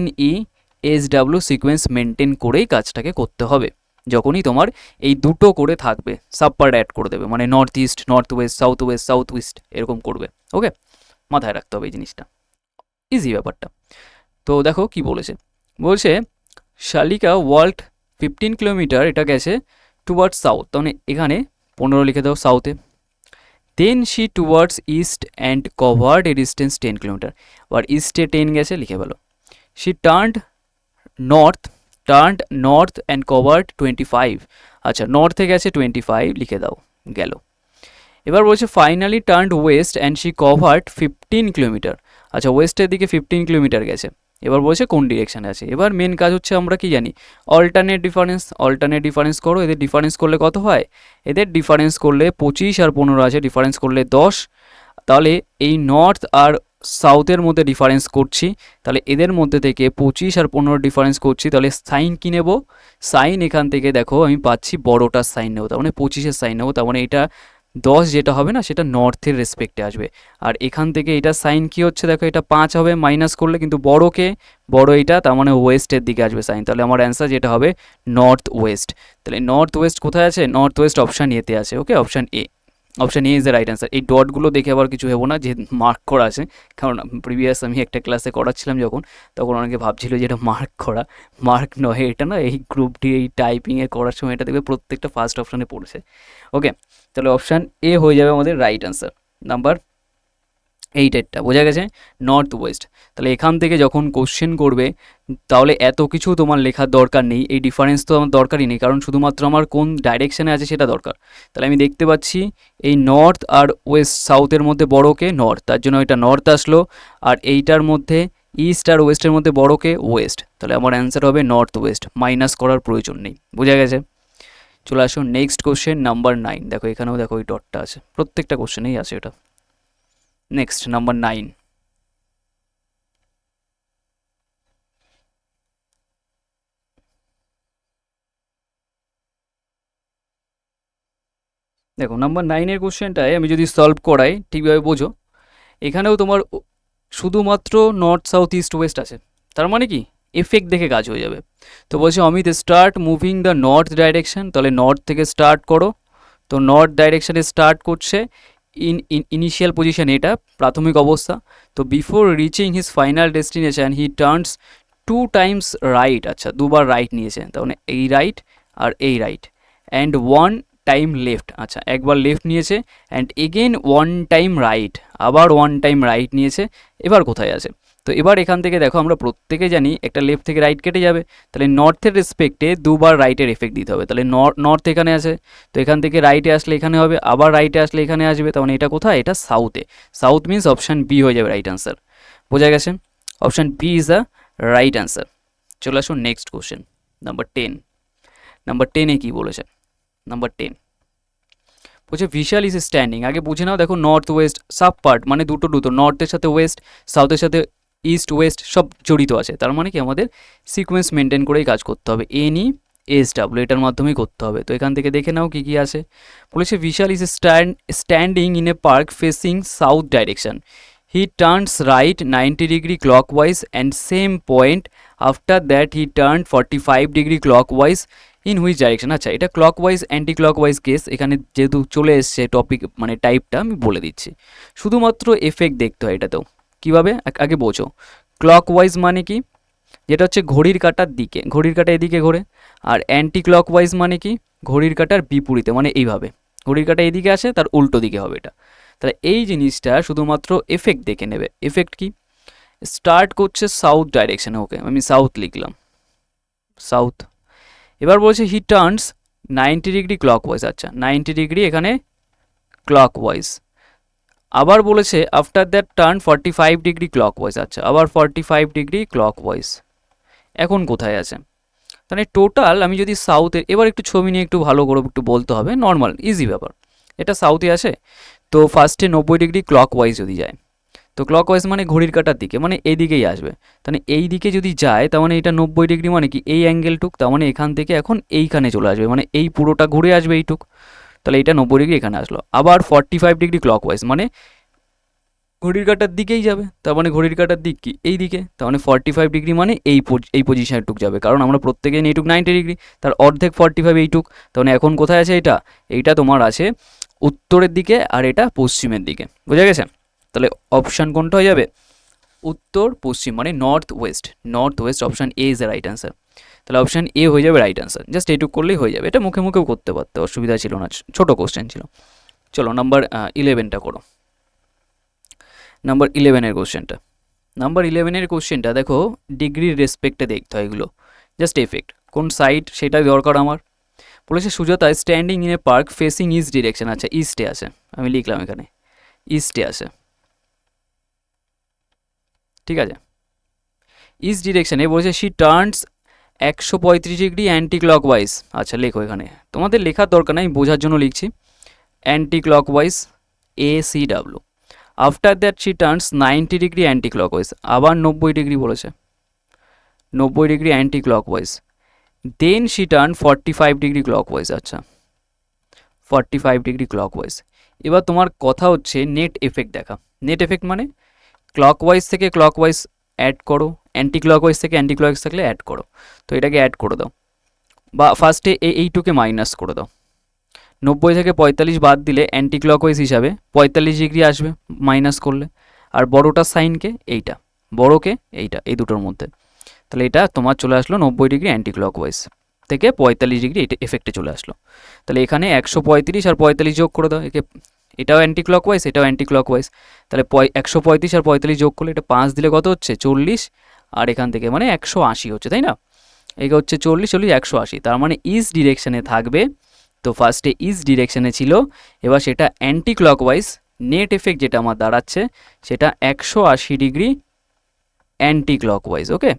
NESW সিকোয়েন্স মেনটেন করেই কাজটাকে করতে হবে। যখনই তোমার এই দুটো করে থাকবে, সাব পার্ট অ্যাড করে দেবে, মানে north east, north West, south West এরকম করবে। ওকে, মাথায় রাখতে হবে এই জিনিসটা, ইজি ব্যাপারটা। তো দেখো কি বলেছে। বলছে শালিকা ওয়ার্ল্ড 15 কিলোমিটার, এটা গেছে টুয়ার্ডস সাউথ, মানে এখানে 15 লিখে দাও সাউথে। Then she towards east and covered a distance 10 kilometre, আবার ইস্টে 10 গেছে লিখে ফেলো। She turned north turned north and covered 25। আচ্ছা, নর্থে গেছে 25, লিখে দাও, গেল। এবার বলছে finally turned west and she covered 15 kilometre. আচ্ছা, ওয়েস্টের দিকে 15 কিলোমিটার গেছে। এবার বলছে কোন ডিরেকশানে আছে। এবার মেন কাজ হচ্ছে আমরা কি জানি, অল্টারনেট ডিফারেন্স করো। এদের ডিফারেন্স করলে কত হয়, এদের ডিফারেন্স করলে 25 আর 15 আছে, ডিফারেন্স করলে 10। তাহলে এই নর্থ আর সাউথের মধ্যে ডিফারেন্স করছি, তাহলে এদের মধ্যে থেকে 25 আর 15 ডিফারেন্স করছি, তাহলে সাইন কি নেব, সাইন এখান থেকে দেখো আমি পাচ্ছি বড়টার সাইন নেবো, তার মানে 25-এর সাইন নেবো, তার মানে এটা 10 যেটা হবে না সেটা নর্থের রেসপেক্টে আসবে। আর এখান থেকে এটা সাইন কি হচ্ছে দেখো, এটা 5 হবে মাইনাস করলে, কিন্তু বড় এইটা, তার মানে ওয়েস্টের দিকে আসবে সাইন। তাহলে আমার অ্যান্সার যেটা হবে নর্থ ওয়েস্ট। তাহলে নর্থ ওয়েস্ট কোথায় আছে, নর্থ ওয়েস্ট অপশান এতে আছে। Okay, option A, option A is the right answer. এই ডটগুলো দেখে আবার কিছু হবো না যে মার্ক করা আছে, কারণ প্রিভিয়াস আমি একটা ক্লাসে করাচ্ছিলাম যখন, তখন অনেকে ভাবছিল যে এটা মার্ক করা, মার্ক নয় এটা, না এই গ্রুপটি এই টাইপিংয়ে করার সময় এটা দেখবে প্রত্যেকটা ফার্স্ট অপশানে পড়েছে। ওকে, তাহলে অপশান এ হয়ে যাবে আমাদের রাইট অ্যান্সার, নাম্বার 8 বোঝা গেছে, নর্থ ওয়েস্ট। তাহলে এখান থেকে যখন কোশ্চেন করবে তাহলে এত কিছু তোমার লেখার দরকার নেই, এই ডিফারেন্স তো আমার দরকারই নেই, কারণ শুধুমাত্র আমার কোন ডাইরেকশানে আছে সেটা দরকার। তাহলে আমি দেখতে পাচ্ছি এই নর্থ আর ওয়েস্ট, সাউথের মধ্যে বড়কে নর্থ, তার জন্য এটা নর্থ আসলো, আর এইটার মধ্যে ইস্ট আর ওয়েস্টের মধ্যে বড়কে ওয়েস্ট, তাহলে আমার অ্যান্সার হবে নর্থ ওয়েস্ট, মাইনাস করার প্রয়োজন নেই। বোঝা গেছে। চলে আসো নেক্সট কোশ্চেন নাম্বার 9। দেখো এখানেও দেখো ওই ডটটা আছে, প্রত্যেকটা কোশ্চেনেই আছে এটা। Next number 9। দেখো নাম্বার 9-এর কোশ্চেনটায় আমি যদি সলভ করাই ঠিকভাবে বোঝো, এখানেও তোমার শুধুমাত্র নর্থ সাউথ ইস্ট ওয়েস্ট আছে, তার মানে কি এফেক্ট দেখে কাজ হয়ে যাবে। তো বলছে Amit start moving the north direction, তাহলে নর্থ থেকে স্টার্ট করো। তো নর্থ ডাইরেকশানে স্টার্ট করছে, ইনিশিয়াল পজিশন এটা প্রাথমিক অবস্থা। তো before reaching his final destination he turns 2 times right. আচ্ছা, দুবার রাইট নিয়েছে, তার মানে এই রাইট আর এই রাইট, অ্যান্ড 1 টাইম লেফট। আচ্ছা, একবার লেফট নিয়েছে, অ্যান্ড এগেন 1 টাইম রাইট, আবার 1 টাইম রাইট নিয়েছে। এবার কোথায় আছে, তো এবার এখান থেকে দেখো আমরা প্রত্যেকে জানি একটা লেফট থেকে রাইট কেটে যাবে, তাহলে নর্থের রেসপেক্টে দুবার রাইটের এফেক্ট দিতে হবে। তাহলে নর্থ এখানে আছে, তো এখান থেকে রাইটে আসলে এখানে হবে, আবার রাইটে আসলে এখানে আসবে, তার মানে এটা কোথায়, এটা সাউথে। সাউথ মিনস অপশান বি হয়ে যাবে রাইট অ্যান্সার। বোঝা গেছে, option B is the right answer. চলে আসুন নেক্সট কোশ্চেন নাম্বার 10। নাম্বার 10-এ কী বলেছে, নাম্বার 10 বলছে ভিশাল ইজ স্ট্যান্ডিং। আগে বুঝে নাও, দেখো নর্থ ওয়েস্ট সাব পার্ট মানে দুটো, নর্থের সাথে ওয়েস্ট, সাউথের সাথে ইস্ট ওয়েস্ট সব জড়িত আছে, তার মানে কি আমাদের সিকোয়েন্স মেনটেন করেই কাজ করতে হবে, এনই এস ডাব্লিউ এটার মাধ্যমেই করতে হবে। তো এখান থেকে দেখে নাও কী কী আছে। বলেছে Vishal is standing in a park facing south direction, he turns right 90 degree clockwise and same point, after that he turn 45 degree clockwise in which direction. আচ্ছা, এটা ক্লকওয়াইজ অ্যান্টি ক্লকওয়াইজ কেস, এখানে যেহেতু চলে এসছে টপিক মানে টাইপটা আমি বলে দিচ্ছি, শুধুমাত্র এফেক্ট দেখতে হয় এটাতেও। কীভাবে আগে বোঝো, ক্লকওয়াইজ মানে কি, যেটা হচ্ছে ঘড়ির কাঁটার দিকে, ঘড়ির কাঁটা এদিকে ঘোরে, আর অ্যান্টি ক্লকওয়াইজ মানে কি, ঘড়ির কাঁটার বিপরীতে, মানে এইভাবে ঘড়ির কাঁটা এদিকে আসে তার উল্টো দিকে হবে এটা। তাহলে এই জিনিসটা শুধুমাত্র এফেক্ট দেখে নেবে। এফেক্ট কি, স্টার্ট করছে সাউথ ডাইরেকশানে, ওকে আমি সাউথ লিখলাম, সাউথ। এবার বলছে হি টার্নস 90 ডিগ্রি ক্লকওয়াইজ। আচ্ছা, 90 ডিগ্রি এখানে ক্লকওয়াইজ। আবার বলেছে after that turn 45 degree clockwise. আচ্ছা, আবার 45 ডিগ্রি ক্লকওয়াইজ। এখন কোথায় আছে, তাহলে টোটাল আমি যদি সাউথের, এবার একটু ছবি নিয়ে একটু ভালো করে একটু বলতে হবে, নর্মাল ইজি ব্যাপার, এটা সাউথে আসে। তো ফার্স্টে 90 ডিগ্রি ক্লকওয়াইজ যদি যায়, তো ক্লকওয়াইজ মানে ঘড়ির কাঁটার দিকে, মানে এই দিকেই আসবে। তাহলে এই দিকে যদি যায় তার মানে এটা 90 ডিগ্রি, মানে কি এই অ্যাঙ্গেলটুক, তার মানে এখান থেকে এখন এইখানে চলে আসবে, মানে এই পুরোটা ঘুরে আসবে এইটুক। তাহলে এটা 90 ডিগ্রি এখানে আসলো। আবার 45 ডিগ্রি ক্লকওয়াইজ মানে ঘড়ির কাঁটার দিকেই যাবে, তার মানে ঘড়ির কাঁটার দিক কি এই দিকে, তার মানে 45 ডিগ্রি মানে এই পজিশনটুক যাবে, কারণ আমরা প্রত্যেকে এইটুক 90 ডিগ্রি, তার অর্ধেক 45 এইটুক। তার মানে এখন কোথায় আছে এটা, এইটা তোমার আছে উত্তরের দিকে, আর এটা পশ্চিমের দিকে। বোঝা গেছে, তাহলে অপশান কোনটা হয়ে যাবে, উত্তর পশ্চিম মানে north West. North west option A is the right answer. তাহলে অপশান এ হয়ে যাবে রাইট অ্যান্সার, জাস্ট এইটুক করলেই হয়ে যাবে, এটা মুখে মুখেও করতে পারতে, অসুবিধা ছিল না, ছোটো কোশ্চেন ছিল। চলো নাম্বার 11টা করো, নাম্বার 11-এর কোশ্চেনটা। নাম্বার 11-এর কোশ্চেনটা দেখো ডিগ্রির রেসপেক্টে দেখতে হয় এগুলো, জাস্ট এফেক্ট, কোন সাইড সেটাই দরকার আমার। বলেছে Sujata standing in a park facing east direction, আচ্ছা ইস্টে আছে, আমি লিখলাম এখানে ইস্টে আছে, ঠিক আছে ইস্ট ডিরেকশনে। বলেছে she turns 135 degree anti clockwise, আচ্ছা লেখো এখানে, তোমাদের লেখার দরকার নেই, আমি বোঝার জন্য লিখছি, anticlockwise ACW। After that she turns 90 degree anticlockwise, আবার 90 ডিগ্রি বলেছে, 90 degree anticlockwise. Then she turn 45 degree clockwise, আচ্ছা 45 ডিগ্রি ক্লকওয়াইজ। এবার তোমার কথা হচ্ছে নেট এফেক্ট দেখা। নেট এফেক্ট মানে ক্লকওয়াইজ থেকে ক্লকওয়াইজ অ্যাড করো, অ্যান্টি ক্লকওয়াইজ থেকে অ্যান্টি ক্লকওয়াইজ থাকলে অ্যাড করো, তো এটাকে অ্যাড করে দাও, বা ফার্স্টে এইটুকে মাইনাস করে দাও। 90 থেকে 45 বাদ দিলে অ্যান্টি ক্লকওয়াইজ হিসাবে 45 ডিগ্রি আসবে মাইনাস করলে, আর বড়োটার সাইনকে এইটা, বড়োকে এইটা, এই দুটোর মধ্যে, তাহলে এটা তোমার চলে আসলো 90 ডিগ্রি অ্যান্টি ক্লকওয়াইজ থেকে 45 ডিগ্রি এটা এফেক্টে চলে আসলো। তাহলে এখানে 135 আর 45 যোগ করে দাও, একে এটাও অ্যান্টি ক্লকওয়াইজ এটাও অ্যান্টি ক্লকওয়াইজ, তাহলে 135 আর 45 যোগ করলে এটা 5 দিলে কত হচ্ছে 40, আর এখান থেকে মানে 180 হচ্ছে, তাই না? এটা হচ্ছে 40 40 180, তার মানে ইস্ট ডিরেকশানে থাকবে। তো ফার্স্টে ইস্ট ডিরেকশানে ছিল, এবার সেটা অ্যান্টি ক্লকওয়াইজ, নেট এফেক্ট যেটা আমার দাঁড়াচ্ছে সেটা 180 ডিগ্রি অ্যান্টি ক্লকওয়াইজ। ওকে,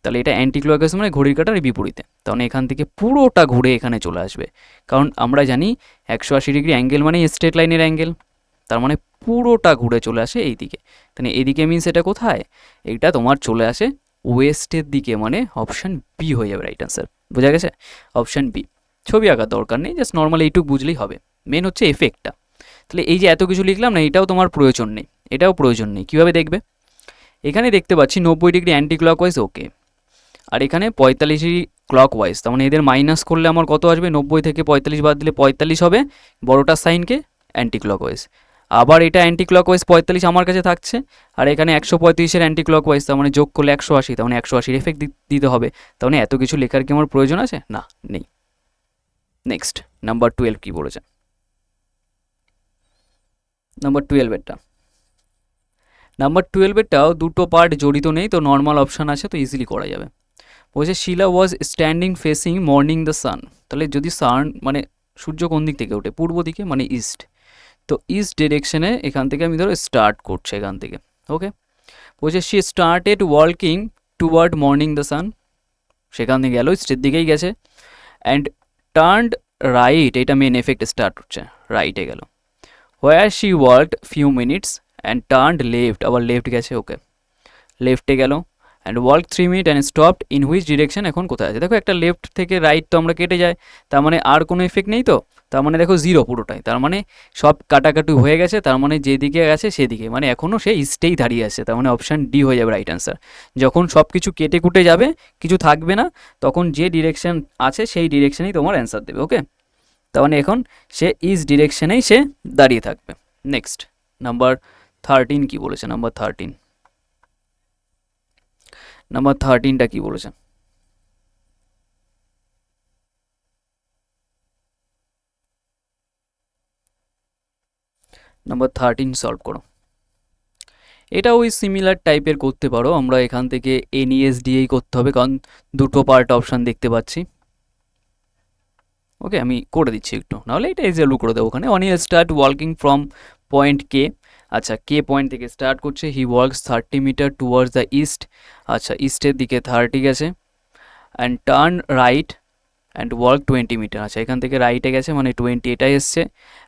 তাহলে এটা অ্যান্টি ক্লকওয়াইজ মানে ঘড়ির কাঁটার বিপরীতে, তখন এখান থেকে পুরোটা ঘুরে এখানে চলে আসবে, কারণ আমরা জানি 180 ডিগ্রি অ্যাঙ্গেল মানে স্ট্রেট লাইনের অ্যাঙ্গেল, তার মানে পুরোটা ঘুরে চলে আসে এই দিকে। তাহলে এদিকে মিনস এটা কোথায়, এইটা তোমার চলে আসে ওয়েস্টের দিকে, মানে অপশান বি হয়ে যাবে রাইট আনসার। বোঝা গেছে? Option B. ছবি আঁকার দরকার নেই, জাস্ট নর্মাল এইটুকু বুঝলেই হবে, মেন হচ্ছে এফেক্টটা। তাহলে এই যে এত কিছু লিখলাম না, এটাও তোমার প্রয়োজন নেই, এটাও প্রয়োজন নেই। কীভাবে দেখবে? এখানে দেখতে পাচ্ছি 90 ডিগ্রি অ্যান্টি ক্লকওয়াইজ, ওকে, আর এখানে 45 ক্লকওয়াইজ, তার মানে এদের মাইনাস করলে আমার কত আসবে, 90 থেকে 45 বাদ দিলে 45 হবে, বড়োটার সাইনকে অ্যান্টি ক্লকওয়াইজ, আবার এটা অ্যান্টি ক্লকওয়াইজ 45 আমার কাছে থাকছে, আর এখানে 135-এর অ্যান্টি ক্লকওয়াইজ, তার মানে যোগ করলে 180, তার মানে 180-র এফেক্ট দিতে হবে। তার মানে এত কিছু লেখার কি আমার প্রয়োজন আছে? না, নেই। নেক্সট নাম্বার 12 কি বলেছে? নাম্বার 12-এরটা, নাম্বার 12-এরটাও দুটো পার্ট জড়িত নেই, তো নর্মাল অপশান আছে, তো ইজিলি করা যাবে। বলছে Sheela was standing facing morning the sun, তাহলে যদি সান মানে সূর্য কোন দিক থেকে ওঠে, পূর্ব দিকে, মানে ইস্ট, তো ইস্ট ডিরেকশনে এখান থেকে আমি ধরো স্টার্ট করছি এখান থেকে। ওকে, বলছে she started working toward morning the sun, সেখান থেকে গেল ইস্টের দিকেই গেছে, অ্যান্ড টার্নড রাইট, এটা মেন এফেক্ট স্টার্ট হচ্ছে, রাইটে গেল, where she worked few minutes and turned left, আবার লেফট গেছে, ওকে লেফটে গেল, and work 3 minute and stopped, in which direction এখন কোথায় আছে, দেখো একটা লেফট থেকে রাইট তো আমরা কেটে যাই, তার মানে আর কোনো এফেক্ট নেই, তো তার মানে দেখো জিরো পুরোটাই, তার মানে সব কাটাকাটি হয়ে গেছে, তার মানে যেদিকে গেছে সেদিকে, মানে এখনও সে ইস্টেই দাঁড়িয়ে আছে, তার মানে অপশান ডি হয়ে যাবে রাইট অ্যান্সার। যখন সব কিছু কেটে কুটে যাবে, কিছু থাকবে না, তখন যে ডিরেকশন আছে সেই ডিরেকশনেই তোমার অ্যান্সার দেবে। ওকে, তার মানে এখন সে ইস্ট ডিরেকশনেই সে দাঁড়িয়ে থাকবে। নেক্সট নাম্বার 13 কি বলেছে? নাম্বার 13, নাম্বার 13টা কি বলেছে? নাম্বার 13 সলভ করো। এটা ওই সিমিলার টাইপের করতে পারো, আমরা এখান থেকে NES দিয়েই করতে হবে, কারণ দুটো পার্ট অপশান দেখতে পাচ্ছি। ওকে, আমি করে দিচ্ছি একটু, নাহলে এটা এজেলু করে দেবো ওখানে। On start working from point K, আচ্ছা কে পয়েন্ট থেকে স্টার্ট করছে, he works 30 metre towards the east, আচ্ছা ইস্টের দিকে 30 গেছে, and turn right and work 20 metre, আচ্ছা এখান থেকে রাইটে গেছে মানে 20 এটাই এসছে,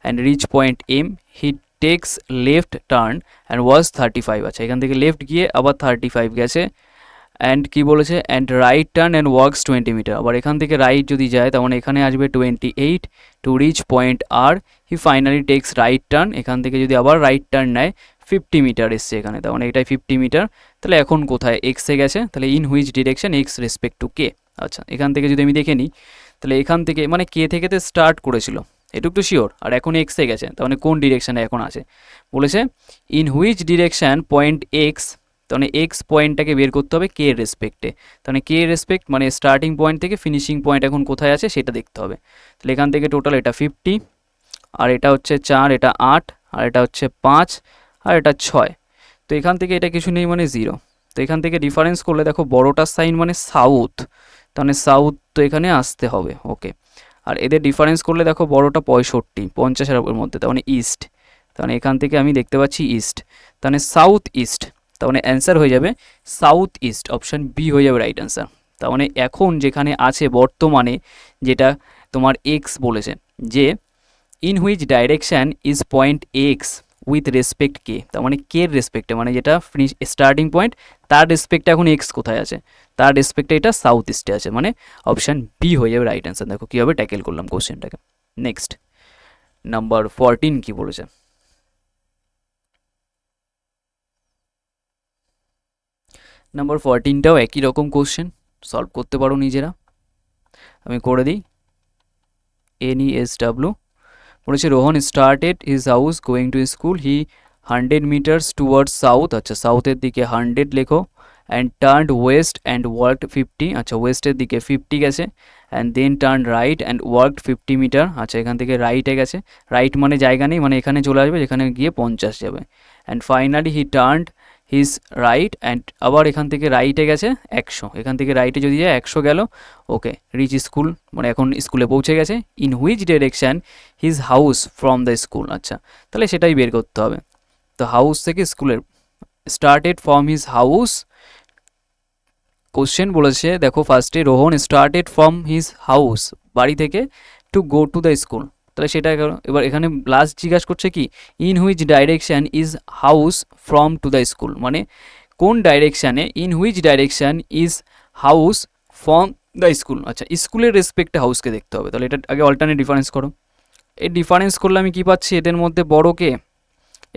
and reach point M, he takes left turn and was 35, আচ্ছা এখান থেকে লেফট গিয়ে আবার 35 গেছে, অ্যান্ড কি বলেছে, and right turn and walks 20 metre, আবার এখান থেকে রাইট যদি যায় তার মানে এখানে আসবে 28 টু রিচ পয়েন্ট আর, he finally takes right turn, এখান থেকে যদি আবার রাইট টার্ন নেয় 50 মিটার এসছে এখানে, তার মানে এটাই 50 মিটার, তাহলে এখন কোথায়, এক্সে গেছে, তাহলে in which direction, X respect to K. আচ্ছা এখান থেকে যদি আমি দেখে নিই, তাহলে এখান থেকে মানে কে থেকে তো স্টার্ট করেছিল এটুকু তো শিওর, আর এখন এক্সে গেছে, তার মানে কোন ডিরেকশানে এখন আছে, বলেছে in which direction point x, তাহলে এক্স পয়েন্টটাকে বের করতে হবে কে রেসপেক্টে, তাহলে কে রেসপেক্ট মানে স্টার্টিং পয়েন্ট থেকে ফিনিশিং পয়েন্ট এখন কোথায় আছে সেটা দেখতে হবে। তাহলে এখান থেকে টোটাল এটা 50, আর এটা হচ্ছে 4, এটা 8, আর এটা হচ্ছে 5, আর এটা 6, তো এখান থেকে এটা কিছু নেই মানে 0, তো এখান থেকে ডিফারেন্স করলে দেখো বড়োটার সাইন মানে সাউথ, তাহলে সাউথ তো এখানে আসতে হবে। ওকে, আর এদের ডিফারেন্স করলে দেখো বড়টা 65, 50-এর মধ্যে, তার মানে ইস্ট। তাহলে এখান থেকে আমি দেখতে পাচ্ছি ইস্ট, তাহলে সাউথ ইস্ট। তার মানে অ্যান্সার হয়ে যাবে সাউথ ইস্ট, অপশান বি হয়ে যাবে রাইট অ্যান্সার। তার মানে এখন যেখানে আছে বর্তমানে, যেটা তোমার এক্স বলেছে, যে in which direction is point X with respect K, তার মানে কের রেসপেক্টে, মানে যেটা ফিনিশ স্টার্টিং পয়েন্ট তার রেসপেক্টে এখন এক্স কোথায় আছে, তার রেসপেক্টে এটা সাউথ ইস্টে আছে, মানে অপশান বি হয়ে যাবে রাইট অ্যান্সার। দেখো কীভাবে ট্যাকেল করলাম কোশ্চেনটাকে। নেক্সট নাম্বার 14 কি বলেছে? নাম্বার 14টাও একই রকম কোশ্চেন, সলভ করতে পারো নিজেরা, আমি করে দিই। NESW বলেছে Rohan started his house going to school, he 100 metres towards south, আচ্ছা সাউথের দিকে 100 লেখো, and turned west and walked 50, আচ্ছা ওয়েস্টের দিকে 50 গেছে, and then turn right and walked 50 metre, আচ্ছা এখান থেকে রাইটে গেছে, রাইট মানে জায়গা নেই, মানে এখানে চলে আসবে, যেখানে গিয়ে 50 যাবে, and finally he turned his right and আবার এখান থেকে রাইটে গেছে 100, এখান থেকে রাইটে যদি যায় 100 গেল। ওকে, রিচ স্কুল মানে এখন স্কুলে পৌঁছে গেছে। In which direction his house from the school, আচ্ছা তাহলে সেটাই বের করতে হবে। তো হাউস থেকে স্কুলের, started from his house, question বলেছে দেখো ফার্স্টে Rohan started from his house, বাড়ি থেকে, to go to the school, তাহলে সেটা এবার এখানে লাস্ট জিজ্ঞাসা করছে কি in which direction is house from to the school, মানে কোন ডাইরেকশানে, in which direction is house from the school, আচ্ছা স্কুলের রেসপেক্টে হাউসকে দেখতে হবে, তাহলে এটা আগে অল্টারনেট ডিফারেন্স করো। এই ডিফারেন্স করলে আমি কী পাচ্ছি, এদের মধ্যে বড় কে,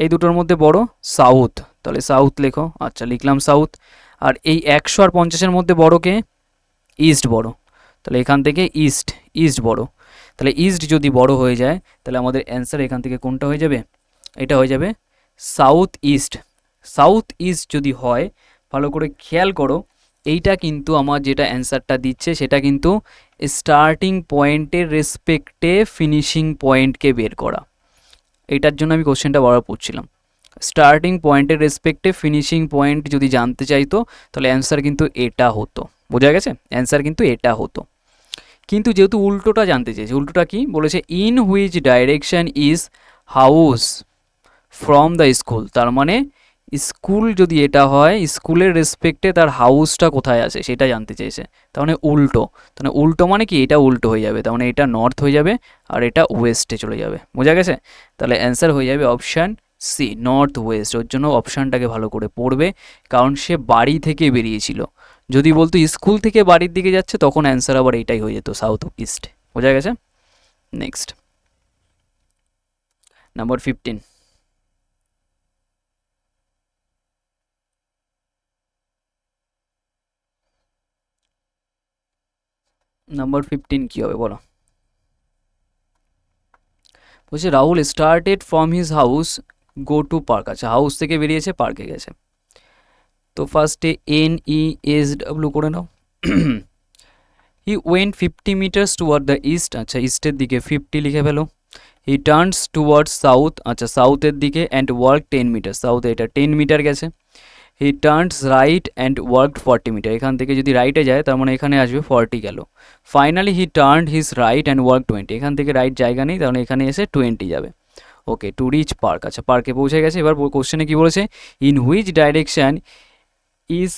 এই দুটোর মধ্যে বড় সাউথ, তাহলে সাউথ লেখো, আচ্ছা লিখলাম সাউথ। আর এই 100 আর 50-এর মধ্যে বড় কে, ইস্ট বড়, তাহলে এখান থেকে ইস্ট, ইস্ট বড়, তাহলে ইস্ট যদি বড় হয়ে যায় তাহলে আমাদের অ্যান্সার এখান থেকে কোনটা হয়ে যাবে, এটা হয়ে যাবে সাউথ ইস্ট। সাউথ ইস্ট যদি হয়, ভালো করে খেয়াল করো, এইটা কিন্তু আমার যেটা অ্যান্সারটা দিচ্ছে সেটা কিন্তু স্টার্টিং পয়েন্টের রেসপেক্টে ফিনিশিং পয়েন্টকে বের করা, এইটার জন্য আমি কোশ্চেনটা বারবার পড়ছিলাম। স্টার্টিং পয়েন্টের রেসপেক্টে ফিনিশিং পয়েন্ট যদি জানতে চাইতো তাহলে অ্যান্সার কিন্তু এটা হতো, বোঝা গেছে, অ্যান্সার কিন্তু এটা হতো। কিন্তু যেহেতু উল্টোটা জানতে চেয়েছে, উল্টোটা কি বলেছে, in which direction is house from the school, তার মানে স্কুল যদি এটা হয়, স্কুলের রেসপেক্টে তার হাউসটা কোথায় আছে সেটা জানতে চেয়েছে, তার মানে উল্টো, তাহলে উল্টো মানে কি, এটা উল্টো হয়ে যাবে, তার মানে এটা নর্থ হয়ে যাবে আর এটা ওয়েস্টে চলে যাবে, বোঝা গেছে। তাহলে অ্যান্সার হয়ে যাবে অপশান সি, নর্থ ওয়েস্ট। ওর জন্য অপশানটাকে ভালো করে পড়বে, কারণ সে বাড়ি থেকে বেরিয়েছিল, যদি বলতো স্কুল থেকে বাড়ির দিকে যাচ্ছে তখন অ্যান্সার আবার এইটাই হয়ে যেত, সাউথ ইস্ট, বোঝা গেছে। নেক্সট নাম্বার 15, নাম্বার 15 কী হবে বলো? বলছে Rahul started from his house go to park, আচ্ছা হাউস থেকে বেরিয়েছে পার্কে গেছে, তো ফার্স্টে NESW করে নাও। He went 50 metres toward the east, আচ্ছা ইস্টের দিকে 50 লিখে ফেলো। হি টার্নস টুয়ার্ডস সাউথ, আচ্ছা সাউথের দিকে, অ্যান্ড ওয়ার্ক 10 মিটার, সাউথে এটা 10 মিটার গেছে। He turns right and worked 40 metre, এখান থেকে যদি রাইটে যায় তার মানে এখানে আসবে 40 গেল। Finally he turned his right and work 20, এখান থেকে রাইট জায়গা নেই, তার মানে এখানে এসে 20 যাবে। ওকে, টু রিচ পার্ক, আচ্ছা পার্কে পৌঁছে গেছে। এবার কোশ্চেনে কী বলেছে, in which direction is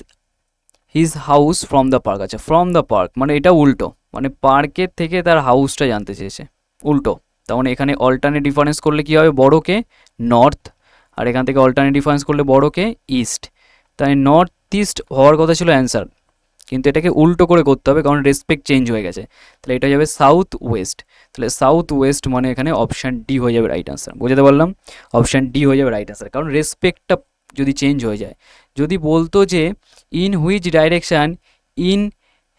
his house from the park, আচ্ছা ফ্রম দ্য পার্ক মানে এটা উল্টো, মানে পার্কের থেকে তার হাউসটা জানতে চেয়েছে, উল্টো। তার মানে এখানে অল্টারনেট ডিফারেন্স করলে কী হবে, বড়কে নর্থ, আর এখান থেকে অল্টারনেট ডিফারেন্স করলে বড়কে ইস্ট, তাই নর্থ ইস্ট হওয়ার কথা ছিল অ্যান্সার, কিন্তু এটাকে উল্টো করে করতে হবে কারণ রেসপেক্ট চেঞ্জ হয়ে গেছে, তাহলে এটা যাবে সাউথ ওয়েস্ট। তাহলে সাউথ ওয়েস্ট মানে এখানে অপশান ডি হয়ে যাবে রাইট আনসার, বোঝাতে পারলাম, অপশান ডি হয়ে যাবে রাইট আনসার, কারণ রেসপেক্টটা যদি চেঞ্জ হয়ে যায়, যদি বলতো যে in which direction in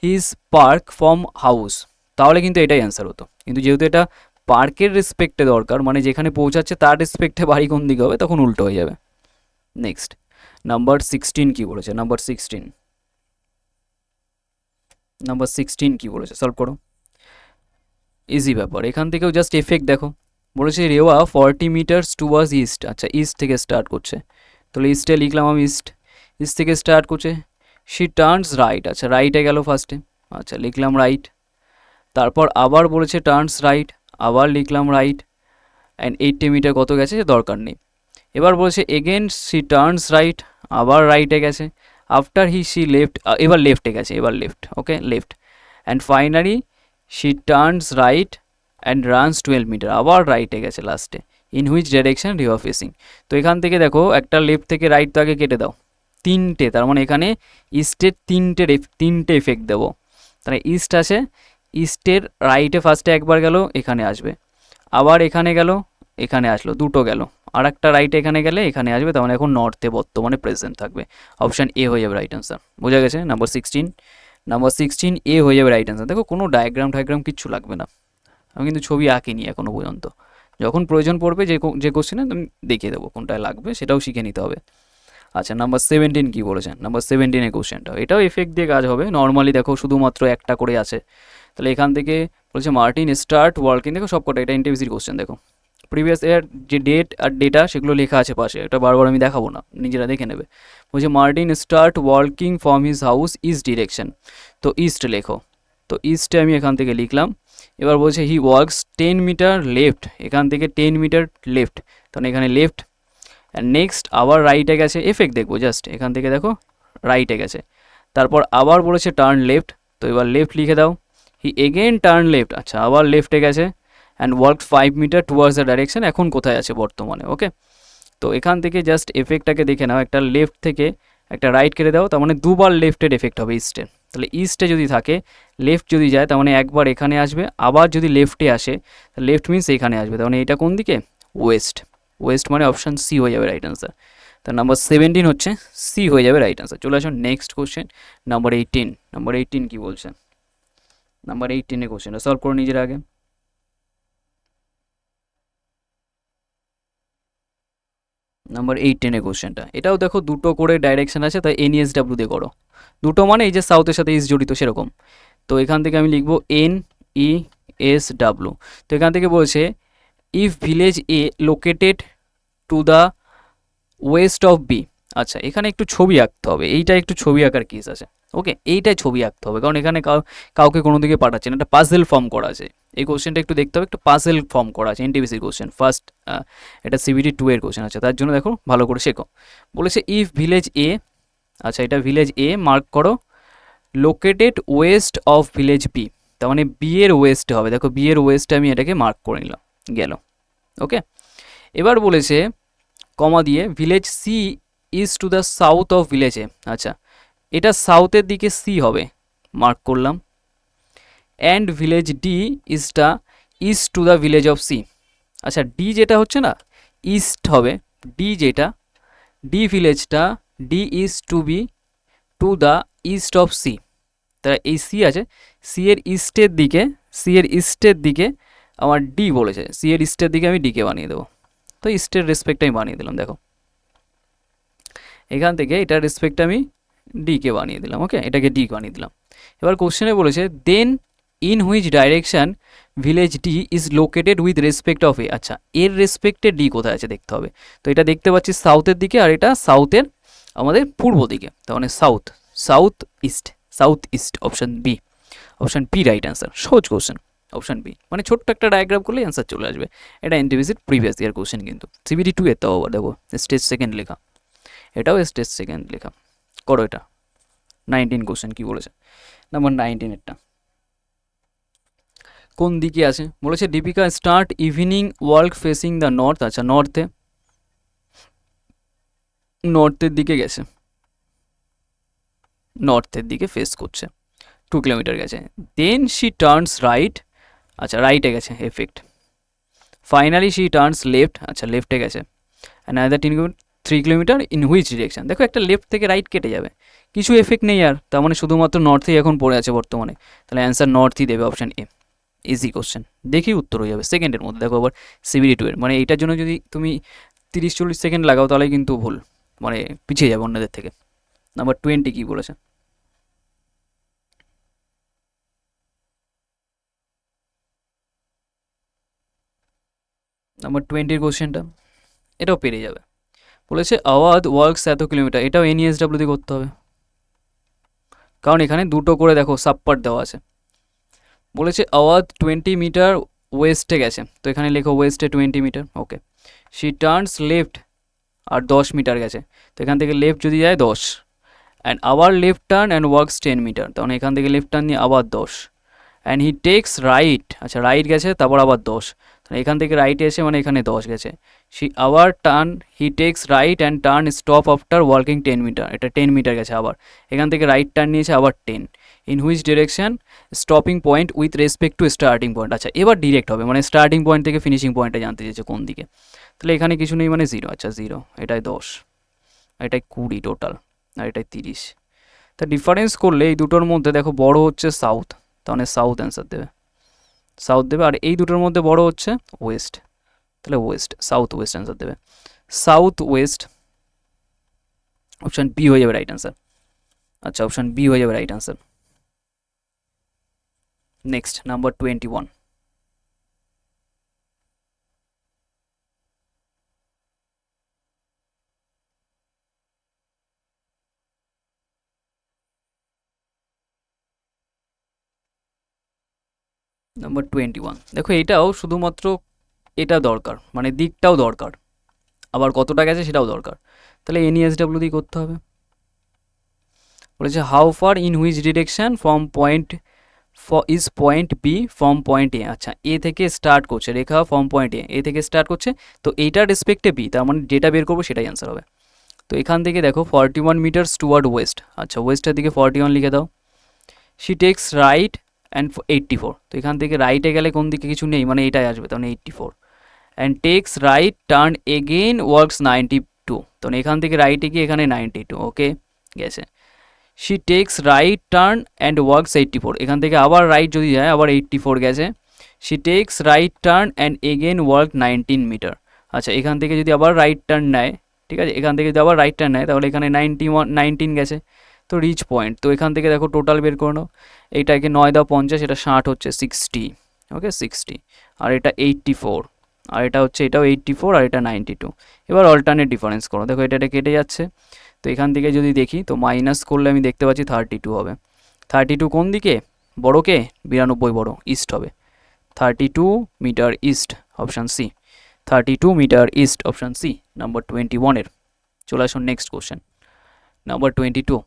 his park from house, তাহলে কিন্তু এটাই অ্যান্সার হতো, কিন্তু যেহেতু এটা পার্কের রেসপেক্টে দরকার, মানে যেখানে পৌঁছাচ্ছে তার রেসপেক্টে বাড়ি কোন দিকে হবে, তখন উল্টো হয়ে যাবে। নেক্সট নাম্বার 16 কী বলেছে, নাম্বার 16, নাম্বার 16 কী বলেছে, সলভ করো, ইজি ব্যাপার, এখান থেকেও জাস্ট এফেক্ট দেখো, বলেছে রেওয়া 40 মিটার্স টুয়ার্ডস ইস্ট, আচ্ছা ইস্ট থেকে স্টার্ট করছে, তাহলে ইস্টে লিখলাম আমি ইস্ট, ইস্ট থেকে স্টার্ট করছে। শি টার্নস রাইট, আচ্ছা রাইটে গেল ফার্স্টে, আচ্ছা লিখলাম রাইট। তারপর আবার বলেছে টার্নস রাইট, আবার লিখলাম রাইট। অ্যান্ড 80 মিটার কত গেছে যে দরকার নেই। এবার বলেছে এগেন সি টার্নস রাইট, আবার রাইটে গেছে। আফটার সি লেফট, এবার লেফটে গেছে, এবার left, okay left. And finally she turns right and runs 12 metre, আবার রাইটে গেছে লাস্টে। In which direction you are facing. তো এখান থেকে দেখো একটা লেফট থেকে রাইট তো আগে কেটে দাও, তিনটে, তার মানে এখানে ইস্টের তিনটে এফেক্ট দেবো। তাহলে ইস্ট আছে, ইস্টের রাইটে ফার্স্টে একবার গেল, এখানে আসবে, আবার এখানে গেল, এখানে আসলো, দুটো গেল, আর একটা রাইটে এখানে গেলে এখানে আসবে, তার মানে এখন নর্থে বর্তমানে প্রেজেন্ট থাকবে। অপশান এ হয়ে যাবে রাইট অ্যান্সার। বোঝা গেছে? নাম্বার 16 এ হয়ে যাবে রাইট অ্যান্সার। দেখো কোনো ডায়াগ্রাম কিচ্ছু লাগবে না, আমি কিন্তু ছবি আঁকিনি এখনো পর্যন্ত। যখন প্রয়োজন পড়বে যে কোশ্চেনে আমি দেখিয়ে দেবো কোনটায় লাগবে, সেটাও শিখে নিতে হবে। আচ্ছা নাম্বার 17 কী বলেছেন? নাম্বার 17 কোশ্চেনটা, এটাও এফেক্ট দিয়ে কাজ হবে। নর্মালি দেখো শুধুমাত্র একটা করে আছে, তাহলে এখান থেকে বলছে মার্টিন স্টার্ট ওয়ার্কিং, দেখো সবকটা, এটা এনটিপিসির কোশ্চেন। দেখো প্রিভিয়াস ইয়ার যে ডেট আর ডেটা সেগুলো লেখা আছে পাশে, এটা বারবার আমি দেখাবো না, নিজেরা দেখে নেবে। বলছে Martin start working from his house east direction, তো ইস্ট লেখো। তো ইস্টে আমি এখান থেকে লিখলাম। এবার বলছে হি ওয়ার্কস 10 মিটার লেফট, এখান থেকে 10 মিটার লেফট, তখন এখানে লেফট। অ্যান্ড নেক্সট আবার রাইটে গেছে, এফেক্ট দেখবো জাস্ট, এখান থেকে দেখো রাইটে গেছে। তারপর আবার বলেছে টার্ন লেফট, তো এবার লেফট লিখে দাও। হি এগেন টার্ন লেফট, আচ্ছা আবার লেফটে গেছে। And walk 5 metre towards the direction, এখন কোথায় আছে বর্তমানে, ওকে। তো এখান থেকে জাস্ট এফেক্টটাকে দেখে নাও, একটা লেফট থেকে একটা রাইট কেটে দাও, তার মানে দুবার লেফটের এফেক্ট হবে ইস্টের। তাহলে ইস্টে যদি থাকে, লেফট যদি যায়, তার মানে একবার এখানে আসবে, আবার যদি লেফটে আসে, লেফট মিনস এখানে আসবে, তার মানে এটা কোন দিকে? ওয়েস্ট। ওয়েস্ট মানে অপশান সি হয়ে যাবে রাইট অ্যান্সার। তো নাম্বার 17 হচ্ছে সি হয়ে যাবে রাইট অ্যান্সার। চলে আসুন নেক্সট কোশ্চেন, নাম্বার 18। নাম্বার 18 কী বলছে? নাম্বার 18 কোশ্চেনটা সলভ করে নিজের আগে। নাম্বার 18 কোশ্চেনটা, এটাও দেখো দুটো করে ডাইরেকশন আছে, তাই NESW দিয়ে করো। দুটো মানে এই যে সাউথের সাথে ইস্ট জড়িত সেরকম। তো এখান থেকে আমি লিখবো NESW। তো এখান থেকে বলছে if village A located to the west of B. আচ্ছা এখানে একটু ছবি আঁকতে হবে, এইটা একটু ছবি আঁকার কেস আছে, ওকে। এইটাই ছবি আঁকতে হবে, কারণ এখানে কাউকে কোনো দিকে পাঠাচ্ছে না, একটা পাজেল ফর্ম করা আছে। এই কোশ্চেনটা একটু দেখতে হবে, একটু পাজেল ফর্ম করা আছে, এনটিপিসির কোশ্চেন ফার্স্ট, এটা CBT 2 এর কোশ্চেন আছে, তার জন্য দেখো ভালো করে শেখো। বলেছে ইফ ভিলেজ এ, আচ্ছা এটা ভিলেজ এ মার্ক করো, located west of village B, তার মানে বি এর ওয়েস্টে হবে। দেখো বি এর ওয়েস্টে আমি এটাকে মার্ক করে নিলাম, গেল, ওকে। এবার বলেছে কমা দিয়ে village C is to the south of village A, আচ্ছা এটা সাউথের দিকে সি হবে, মার্ক করলাম। And village D is the east to the village of C, আচ্ছা ডি যেটা হচ্ছে না ইস্ট হবে, ডি যেটা, ডি ভিলেজটা D is to be to the east of C. তাহলে এই সি আছে, সি এর ইস্টের দিকে আমার ডি বলেছে, সি এর ইস্টের দিকে আমি ডিকে বানিয়ে দেবো। তো ইস্টের রেসপেক্ট আমি বানিয়ে দিলাম, দেখো এখান থেকে এটার রেসপেক্ট আমি ডিকে বানিয়ে দিলাম, ওকে, এটাকে ডি বানিয়ে দিলাম। এবার কোশ্চেনে বলেছে then in which direction village D is located with respect of A, আচ্ছা এর রেসপেক্টে ডি কোথায় আছে দেখতে হবে। তো এটা দেখতে পাচ্ছি সাউথের দিকে, আর এটা সাউথের আমাদের পূর্ব দিকে, তার মানে south east, option B right answer. সহজ কোশ্চেন, অপশান বি, মানে ছোট্ট একটা ডায়াগ্রাম করলে অ্যান্সার চলে আসবে। এটা এনটিপিসির প্রিভিয়াস ইয়ার কোশ্চেন, কিন্তু CBT 2 এর তাও আবার দেখো স্টেজ সেকেন্ড লেখা, এটাও স্টেজ সেকেন্ড লেখা। করো এটা 19 কোশ্চেন কী বলেছে, নাম্বার 19 কোন দিকে আছে বলেছে Deepika start evening walk facing the north, আচ্ছা নর্থের দিকে গেছে, নর্থের দিকে ফেস করছে, 2 কিলোমিটার গেছে। দেন শি টার্নস রাইট, আচ্ছা রাইটে গেছে effect. Finally she turns left, আচ্ছা লেফটে গেছে। And other 3 kilometre in which direction, দেখো একটা লেফট থেকে রাইট কেটে যাবে, কিছু এফেক্ট নেই আর, তার মানে শুধুমাত্র নর্থেই এখন পড়ে আছে বর্তমানে, তাহলে অ্যান্সার নর্থই দেবে, অপশান এ। ইজি কোশ্চেন, দেখি উত্তর হয়ে যাবে সেকেন্ডের মধ্যে। দেখো আবার CBT 2 এর, মানে এইটার জন্য যদি তুমি 30-40 সেকেন্ড লাগাও তাহলে কিন্তু ভুল, মানে পিছিয়ে যাবে অন্যদের থেকে। নাম্বার 20 কী বলেছে? নাম্বার 20 কোশ্চেনটা, এটাও পেরে যাবে। বলেছে আওয়াদ ওয়ার্কস এত কিলোমিটার, এটাও NESW দিয়ে করতে হবে। কারণ এখানে দুটো করে দেখো সাবপার্ট দেওয়া আছে। বলেছে আওয়াজ 20 মিটার ওয়েস্টে গেছে, তো এখানে লেখো ওয়েস্টে 20 metre. Okay, she turns left, আর 10 মিটার গেছে, তো এখান থেকে লেফট যদি যায় 10, অ্যান্ড আবার left turn and walks 10 metre, তখন এখান থেকে লেফট টার্ন নিয়ে আবার 10, অ্যান্ড হি টেক্স রাইট, আচ্ছা রাইট গেছে তারপর আবার 10, তাহলে এখান থেকে রাইটে এসে মানে এখানে 10 গেছে। শি আবার turn, he takes right and turn stop after ওয়ার্কিং 10 মিটার, এটা 10 মিটার গেছে, আবার এখান থেকে রাইট টার্ন নিয়েছে আবার 10, in which direction stopping point with respect to starting point, আচ্ছা এবার ডিরেক্ট হবে, মানে স্টার্টিং পয়েন্ট থেকে ফিনিশিং পয়েন্টে জানতে চেয়েছে কোন দিকে, তাহলে এখানে কিছু নেই মানে 0, আচ্ছা 0, এটাই 10, এটাই 20 টোটাল, আর এটাই 30। তা ডিফারেন্স করলে এই দুটোর মধ্যে দেখো বড় হচ্ছে সাউথ, তাহলে সাউথ অ্যান্সার দেবে, সাউথ দেবে, আর এই দুটোর মধ্যে বড় হচ্ছে ওয়েস্ট, তাহলে ওয়েস্ট, সাউথ ওয়েস্ট অ্যান্সার দেবে, সাউথ ওয়েস্ট, অপশান বি হয়ে যাবে রাইট অ্যান্সার। আচ্ছা অপশান বি হয়ে যাবে right answer. Next number 21। Number 21 দেখো, এটাও শুধুমাত্র এটা দরকার, মানে দিকটাও দরকার, আবার কতটা গেছে সেটাও দরকার, তাহলে এনইএসডব্লিউ দিয়ে করতে হবে। বলেছে how far in which direction from point is point B from point A, আচ্ছা এ থেকে স্টার্ট করছে রেখা, ফ্রম পয়েন্ট এ থেকে স্টার্ট করছে, তো এইটার রেসপেক্টে বি, তার মানে যেটা বের করবো সেটাই অ্যান্সার হবে। তো এখান থেকে দেখো 41 মিটার্স টুয়ার্ড ওয়েস্ট, আচ্ছা ওয়েস্টের দিকে 41 লিখে দাও। শি টেক্স রাইট অ্যান্ড 84, তো এখান থেকে রাইটে গেলে কোন দিকে কিছু নেই মানে এটাই আসবে, তখন 84, and takes right turn again walks 92, তখন এখান থেকে রাইটে গিয়ে এখানে 92, ওকে গেছে। She takes right turn and works 84, এখান থেকে আবার রাইট যদি যায় আবার 84 গেছে। She takes right turn and again walk 19 metre, আচ্ছা এখান থেকে যদি আবার রাইট টার্ন নেয়, ঠিক আছে এখান থেকে যদি আবার রাইট টার্ন নেয় তাহলে এখানে 19 গেছে, তো রিচ পয়েন্ট, তো এখান থেকে দেখো টোটাল বের করে নাও, এইটাকে 9 দাও 50, এটা 60 হচ্ছে 60, ওকে 60, আর এটা 84, আর এটা হচ্ছে এটাও 84, আর এটা 92। এবার অল্টারনেট ডিফারেন্স করো, দেখো এটা কেটে যাচ্ছে, তো এখান থেকে যদি দেখি তো মাইনাস করলে আমি দেখতে পাচ্ছি 32 হবে। 32 কোন দিকে বড়কে, 92 বড়, ইস্ট হবে, 32 metre east, option C, 32 metre east, option C number 21 এর। চলে আসুন নেক্সট কোশ্চেন, নাম্বার 22।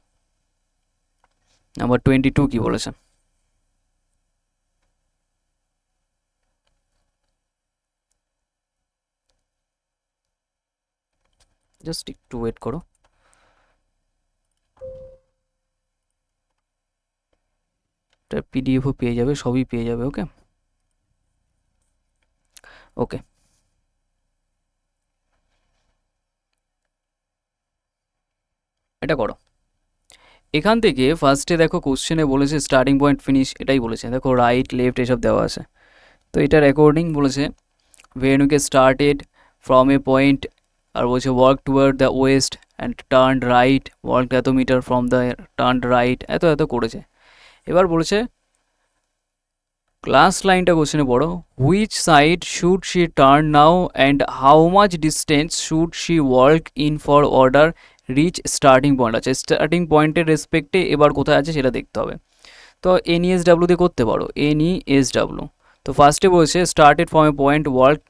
নাম্বার 22 কি বলেছে, জাস্ট একটু ওয়েট করো, পিডিএফও পেয়ে যাবে, সবই পেয়ে যাবে, ওকে ওকে। এটা করো, এখান থেকে ফার্স্টে দেখো কোশ্চেনে বলেছে স্টার্টিং পয়েন্ট ফিনিশ, এটাই বলেছে, দেখো রাইট লেফট এসব দেওয়া আছে, তো এটার অ্যাকর্ডিং বলেছে when you get started from a point, আর বলছে work toward the west and turn right, work এত metre from the turn right, এত এত করেছে। এবার বলেছে ক্লাস লাইনটা কোশ্চেনে পড়ো, which side should she turn now and how much distance should she work in for order reach starting point, আছে স্টার্টিং পয়েন্টের রেসপেক্টে এবার কোথায় আছে সেটা দেখতে হবে। তো এনইএসডব্লিউ দিয়ে করতে পারো, এনইএসডব্লিউ, তো ফার্স্টে বলছে started from A point work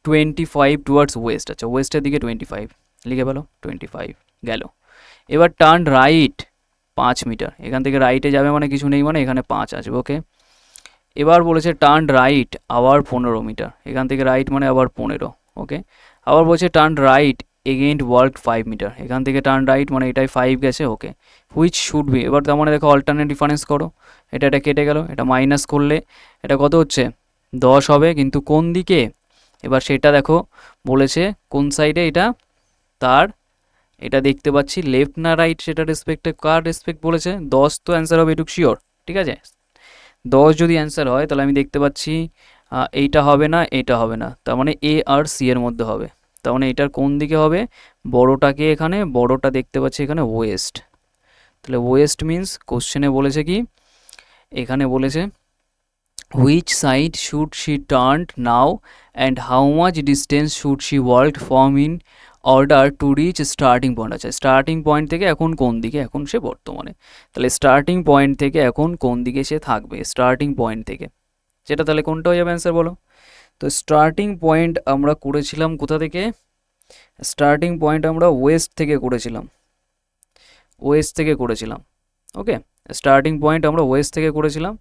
25 towards West, আচ্ছা ওয়েস্টের দিকে 25 লিখে পেলো, 25 গেল। এবার টার্ন রাইট 5 মিটার, এখান থেকে রাইটে যাবে মানে কিছু নেই মানে এখানে 5 আসবে, ওকে। এবার বলেছে টার্ন রাইট আবার 15 মিটার, এখান থেকে রাইট মানে আবার 15, ওকে। আবার বলছে turn right again walk 5 metre, এখান থেকে টার্ন রাইট মানে এটাই 5 গেছে, ওকে। হুইচ শুড বি, এবার তার মানে দেখো অল্টারনেট ডিফারেন্স করো, এটা কেটে গেল, এটা মাইনাস করলে এটা কত হচ্ছে 10 হবে, কিন্তু কোন দিকে এবার সেটা দেখো বলেছে কোন সাইডে, এটা তার, এটা দেখতে পাচ্ছি লেফট না রাইট, সেটা রেসপেক্টে কার রেসপেক্ট বলেছে 10, তো অ্যান্সার হবে এটুকু শিওর, ঠিক আছে 10 যদি অ্যান্সার হয় তাহলে আমি দেখতে পাচ্ছি এইটা হবে না, এটা হবে না, তার মানে এ আর সি এর মধ্যে হবে, তার মানে এটার কোন দিকে হবে, বড়টাকে এখানে, বড়টা দেখতে পাচ্ছি এখানে ওয়েস্ট, তাহলে ওয়েস্ট মিন্স কোশ্চেনে বলেছে কি, এখানে বলেছে which side should she turn now and how much distance should she work from in order to reach starting point. আছে স্টার্টিং পয়েন্ট থেকে এখন কোন দিকে এখন সে বর্তমানে, তাহলে স্টার্টিং পয়েন্ট থেকে এখন কোন দিকে সে থাকবে, স্টার্টিং পয়েন্ট থেকে, সেটা তাহলে কোনটা হয়ে যাবে অ্যান্সার বলো। তো স্টার্টিং পয়েন্ট আমরা করেছিলাম কোথা থেকে, স্টার্টিং পয়েন্ট আমরা ওয়েস্ট থেকে করেছিলাম, ওয়েস্ট থেকে করেছিলাম। ওকে, স্টার্টিং পয়েন্ট আমরা ওয়েস্ট থেকে করেছিলাম।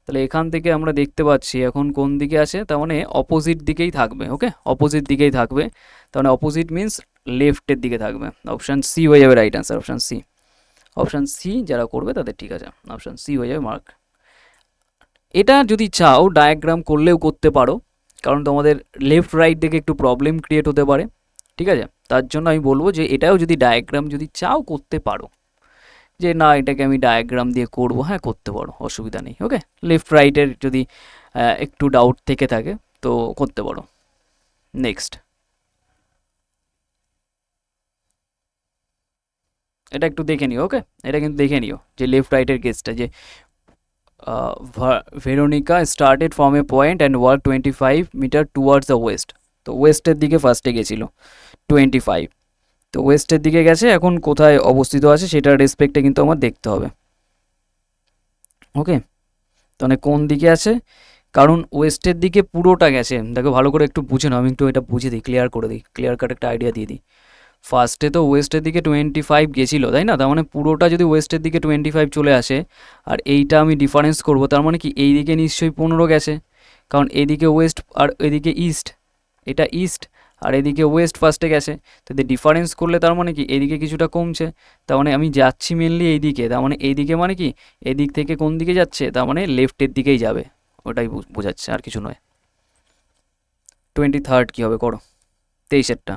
তাহলে এখান থেকে আমরা দেখতে পাচ্ছি এখন কোন দিকে আছে, তার মানে অপোজিট দিকেই থাকবে। ওকে, অপোজিট দিকেই থাকবে, তার মানে অপোজিট মিন্স লেফটের দিকে থাকবে। অপশান সি হয়ে যাবে right answer, option C. Option C যারা করবে তাদের ঠিক আছে, অপশান সি হয়ে যাবে মার্ক। এটা যদি চাও ডায়াগ্রাম করলেও করতে পারো, কারণ তোমাদের লেফট রাইট দিকে একটু প্রবলেম ক্রিয়েট হতে পারে, ঠিক আছে। তার জন্য আমি বলবো যে এটাও যদি ডায়াগ্রাম যদি চাও করতে পারো, যে না এটাকে আমি ডায়াগ্রাম দিয়ে করব, হ্যাঁ করতে পারো, অসুবিধা নেই। ওকে, লেফট রাইটের যদি একটু ডাউট থেকে থাকে তো করতে পারো। নেক্সট, এটা একটু দেখে নিও। ওকে, এটা কিন্তু দেখে নিও যে লেফট রাইটের কেসটা, যে Veronica started from A point and walk 25 metre towards the west. তো ওয়েস্টের দিকে ফার্স্টে গেছিলো 25, তো ওয়েস্টের দিকে গেছে, এখন কোথায় অবস্থিত আছে সেটার রেসপেক্টে কিন্তু আমার দেখতে হবে। ওকে, তাহলে কোন দিকে আছে, কারণ ওয়েস্টের দিকে পুরোটা গেছে, দেখো ভালো করে একটু বুঝে নাও, আমি একটু এটা বুঝে দিই, ক্লিয়ার করে দিই, ক্লিয়ার কাট একটা আইডিয়া দিয়ে দিই। ফার্স্টে তো ওয়েস্টের দিকে 25 গেছিলো, তাই না, তার মানে পুরোটা যদি ওয়েস্টের দিকে 25 চলে আসে, আর এইটা আমি ডিফারেন্স করব, তার মানে কি এই দিকে নিশ্চয়ই 15 গেছে, কারণ এদিকে ওয়েস্ট আর এদিকে ইস্ট, এটা ইস্ট আর এদিকে ওয়েস্ট ফার্স্টে গেছে, তো ডিফারেন্স করলে তার মানে কি এদিকে কিছুটা কমছে, তার মানে আমি যাচ্ছি মেনলি এই দিকে, তার মানে এইদিকে মানে কি এদিক থেকে কোন দিকে যাচ্ছে, তার মানে লেফটের দিকেই যাবে, ওটাই বোঝাচ্ছে, আর কিছু নয়। 23 কী হবে করো, 23-এরটা।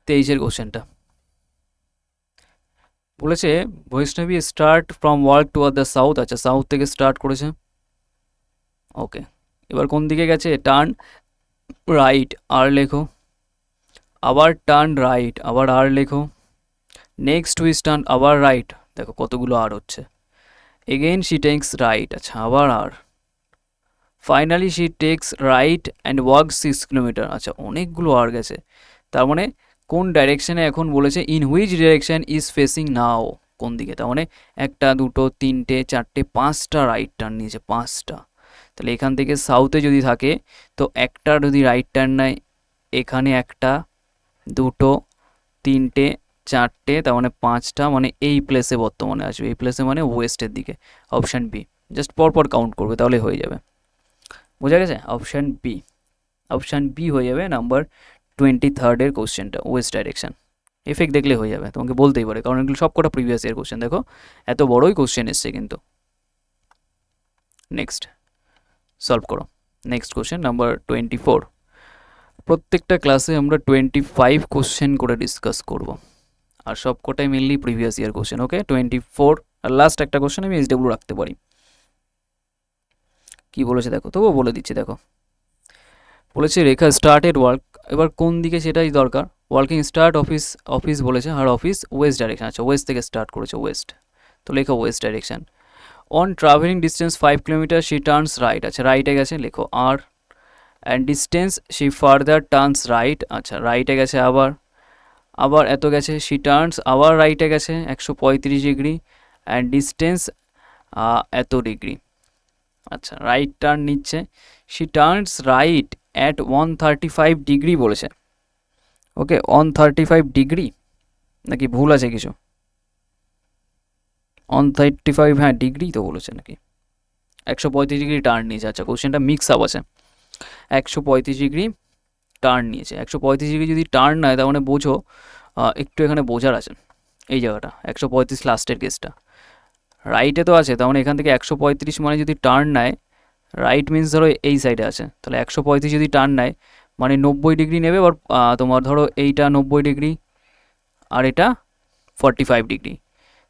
23-এর কোশ্চেনটা বলেছে Vaishnavi start from work toward the south. আচ্ছা, সাউথ থেকে স্টার্ট করেছে। ওকে, এবার কোন দিকে গেছে, টার্ন রাইট, আর লেখো, আবার টার্ন রাইট, আবার আর লেখো, নেক্সট টুইস্ট টার্ন, আবার রাইট, দেখো কতগুলো আর হচ্ছে, এগেইন শি টেক্স রাইট, আচ্ছা আবার আর, finally she takes right and walk 6 kilometre. আচ্ছা, অনেকগুলো আর গেছে, তার মানে কোন ডাইরেকশানে এখন বলেছে, in which direction is facing now, কোন দিকে, তার মানে একটা দুটো তিনটে চারটে পাঁচটা রাইট টার্ন নিয়েছে, পাঁচটা। তাহলে এখান থেকে সাউথে যদি থাকে তো একটা যদি রাইট টার্ন নেয়, এখানে একটা দুটো তিনটে চারটে, তার মানে পাঁচটা, মানে এই প্লেসে বর্তমানে আসবে, এই প্লেসে মানে ওয়েস্টের দিকে। অপশান বি, জাস্ট পরপর কাউন্ট করবে তাহলে হয়ে যাবে, বোঝা গেছে, অপশান বি, অপশান বি হয়ে যাবে নাম্বার 23-এর কোশ্চেনটা, ওয়েস্ট ডাইরেকশান। এফেক্ট দেখলে হয়ে যাবে, তোমাকে বলতেই পারে, কারণ এগুলো সব কটা প্রিভিয়াস ইয়ার কোশ্চেন, দেখো এত বড়ই কোশ্চেন এসছে কিন্তু। নেক্সট সলভ করো, নেক্সট কোশ্চেন নাম্বার 24। প্রত্যেকটা ক্লাসে আমরা 25 কোশ্চেন করে ডিসকাস করব, আর সব কটাই মেনলি প্রিভিয়াস ইয়ার কোশ্চেন। ওকে, 24, আর লাস্ট একটা কোশ্চেন আমি এইচডব্লিউ রাখতে পারি। কি বলেছে দেখো, তবুও বলে দিচ্ছি, দেখো বলেছে রেখা স্টার্টেড ওয়ার্ক, এবার কোন দিকে সেটাই দরকার, ওয়ার্কিং স্টার্ট অফিস, অফিস বলেছে, আর অফিস ওয়েস্ট ডাইরেকশন, আচ্ছা ওয়েস্ট থেকে স্টার্ট করেছে, ওয়েস্ট, তো লেখো west direction. On travelling distance 5 kilometre she turns right, আচ্ছা রাইটে গেছে, লেখো আর, and distance she further turns right, আচ্ছা রাইটে গেছে, আবার আবার এত গেছে, শি টার্নস আবার রাইটে গেছে 135 ডিগ্রি, অ্যান্ড ডিস্টেন্স এত ডিগ্রি, আচ্ছা রাইট টার্ন নিচ্ছে, she turns right at 135 degree বলেছে। ওকে, 135 ডিগ্রি নাকি ভুল আছে কিছু, 135, হ্যাঁ ডিগ্রি তো বলেছে নাকি, 135 ডিগ্রি টার্ন নিয়েছে, আচ্ছা কোশ্চেনটা মিক্স আপ আছে, 135 ডিগ্রি টার্ন নিয়েছে, 135 ডিগ্রি যদি টার্ন নেয় তার মানে বোঝো, একটু এখানে বোঝার আছে, এই জায়গাটা 135 লাস্টের কেসটা, রাইটে তো আছে, তার মানে এখান থেকে 135 মানে যদি টার্ন নেয়, রাইট মিন্স ধরো এই সাইডে আছে, তাহলে 135 যদি টার্ন নেয় মানে 90 ডিগ্রি নেবে, এবার তোমার ধরো এইটা 90 ডিগ্রি আর এটা 45 ডিগ্রি,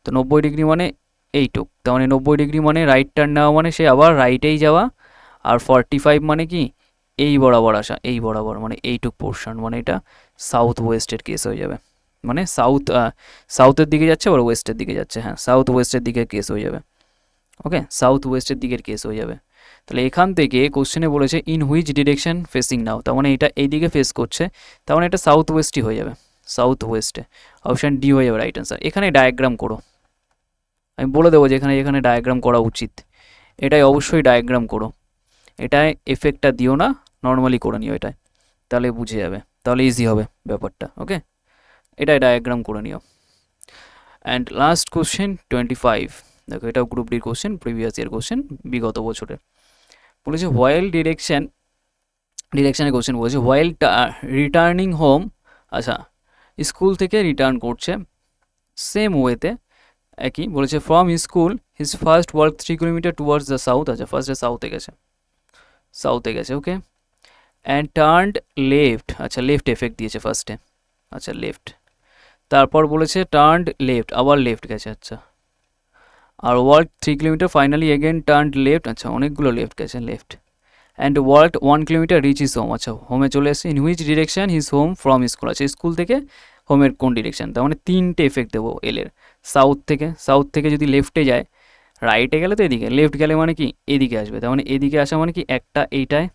তো 90 ডিগ্রি মানে এইটুক, তার মানে 90 ডিগ্রি মানে রাইট টার্ন নেওয়া মানে সে আবার রাইটেই যাওয়া, আর 45 মানে কি এই বরাবর আসা, এই বরাবর মানে এইটুক পোর্শন, মানে এটা সাউথ ওয়েস্টের কেস হয়ে যাবে, মানে সাউথের দিকে যাচ্ছে আবার ওয়েস্টের দিকে যাচ্ছে, হ্যাঁ সাউথ ওয়েস্টের দিকের কেস হয়ে যাবে। ওকে, সাউথ ওয়েস্টের দিকের কেস হয়ে যাবে, তাহলে এখান থেকে কোশ্চেনে বলেছে ইন হুইচ ডিরেকশন ফেসিং নাও, তার মানে এটা এইদিকে ফেস করছে, তার মানে এটা সাউথ ওয়েস্টই হয়ে যাবে, সাউথ ওয়েস্টে। অপশান ডি হয়ে যাবে রাইট অ্যান্সার। এখানে ডায়াগ্রাম করো, আমি বলে দেবো যে এখানে এখানে ডায়াগ্রাম করা উচিত, এটাই অবশ্যই ডায়াগ্রাম করো, এটায় এফেক্টটা দিও না, নর্মালি করে নিও এটাই, তাহলে বুঝে যাবে, তাহলে ইজি হবে ব্যাপারটা। ওকে, এটাই ডায়াগ্রাম করে নিও। অ্যান্ড লাস্ট কোশ্চেন 25, দেখো এটাও গ্রুপ ডির কোশ্চেন, প্রিভিয়াস ইয়ার কোশ্চেন, বিগত বছরের। বলেছে হোয়াইল ডিরেকশানের কোশ্চেন বলেছে হোয়াইল রিটার্নিং হোম, আচ্ছা স্কুল থেকে রিটার্ন করছে সেম ওয়েতে, একই বলেছে from school his first work 3 kilometre towards the south, আচ্ছা ফার্স্টে সাউথে গেছে ওকে, অ্যান্ড টার্নড লেফট, আচ্ছা লেফট এফেক্ট দিয়েছে ফার্স্টে, আচ্ছা লেফট, তারপর বলেছে টার্নড লেফট, আবার লেফট গেছে, আচ্ছা আর work 3 kilometre finally again turned left, আচ্ছা অনেকগুলো লেফট গেছে left, and work 1 kilometre reach is home, আচ্ছা হোমে চলে এসেছে, in which direction his home from school, আচ্ছা স্কুল থেকে হোমের কোন ডিরেকশন, তার মানে তিনটে এফেক্ট দেবো এলের, সাউথ থেকে যদি লেফটে যায়, রাইটে গেলে তো এদিকে, লেফট গেলে মানে কি এদিকে আসবে, তার মানে এদিকে আসা মানে কি একটা এইটায়,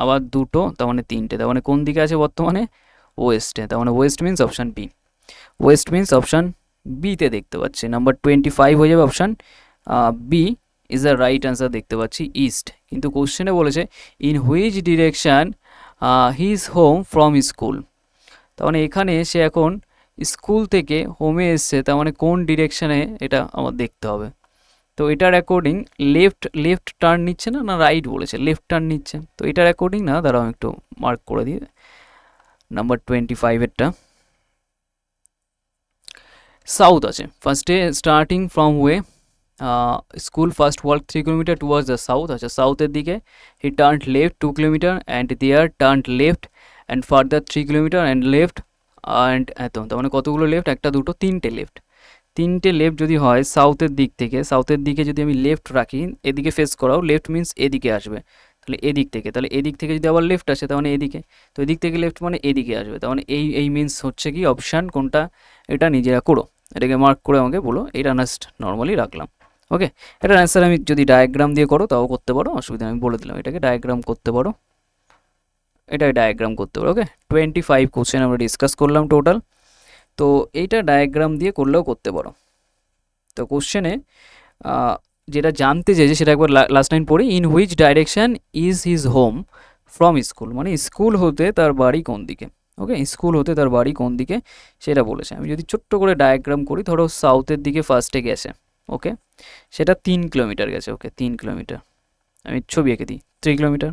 আবার দুটো, তার মানে তিনটে, তার মানে কোন দিকে আছে বর্তমানে ওয়েস্টে, তার মানে west means option B, west means option বিতে দেখতে পাচ্ছি, নাম্বার 25 হয়ে যাবে option B is the right answer, দেখতে পাচ্ছি ইস্ট, কিন্তু কোশ্চেনে বলেছে in which direction his home from school, তার মানে এখানে সে এখন স্কুল থেকে হোমে এসছে, তার মানে কোন ডিরেকশানে এটা আমার দেখতে হবে, তো এটার অ্যাকর্ডিং লেফট টার্ন নিচ্ছে না, না রাইট বলেছে লেফট টার্ন নিচ্ছে, তো এটার অ্যাকর্ডিং না, দাঁড়াও একটু মার্ক করে দিই, নাম্বার 25-এরটা সাউথ আছে, ফার্স্টে starting from way school first work 3 kilometre towards the south, আচ্ছা সাউথের দিকে, he turned left 2 kilometre and there turned left and further 3 kilometre and left and এত, তার মানে কতগুলো লেফট, একটা দুটো তিনটে লেফট যদি হয় সাউথের দিকে যদি আমি লেফট রাখি, এদিকে ফেস করাও, লেফট মিন্স এদিকে আসবে, তাহলে এদিক থেকে যদি আবার লেফট আসে তার মানে এদিকে, তো এদিক থেকে লেফট মানে এদিকে আসবে, তার মানে এই মিন্স হচ্ছে কি অপশান কোনটা, এটা নিজেরা করো, এটাকে মার্ক করে আমাকে বলো, এটা জাস্ট নর্মালি রাখলাম। ওকে, এটার অ্যান্সার আমি যদি ডায়াগ্রাম দিয়ে করো তাও করতে পারো, অসুবিধা আমি বলে দিলাম, এটাকে ডায়াগ্রাম করতে পারো, এটাকে ডায়াগ্রাম করতে পারো। ওকে, 25 কোশ্চেন আমরা ডিসকাস করলাম টোটাল, তো এইটা ডায়াগ্রাম দিয়ে করলেও করতে পারো। তো কোশ্চেনে যেটা জানতে চেয়েছে সেটা একবার লাস্ট লাইন পড়ি, in which direction is his home from school, মানে স্কুল হতে তার বাড়ি কোন দিকে, ওকে স্কুল হতে তার বাড়ি কোন দিকে সেটা বলেছে। আমি যদি ছোট্ট করে ডায়াগ্রাম করি, ধরো সাউথের দিকে ফার্স্টে গেছে, ওকে সেটা 3 কিলোমিটার গেছে, ওকে 3 কিলোমিটার, আমি ছবি এঁকে দিই 3 কিলোমিটার,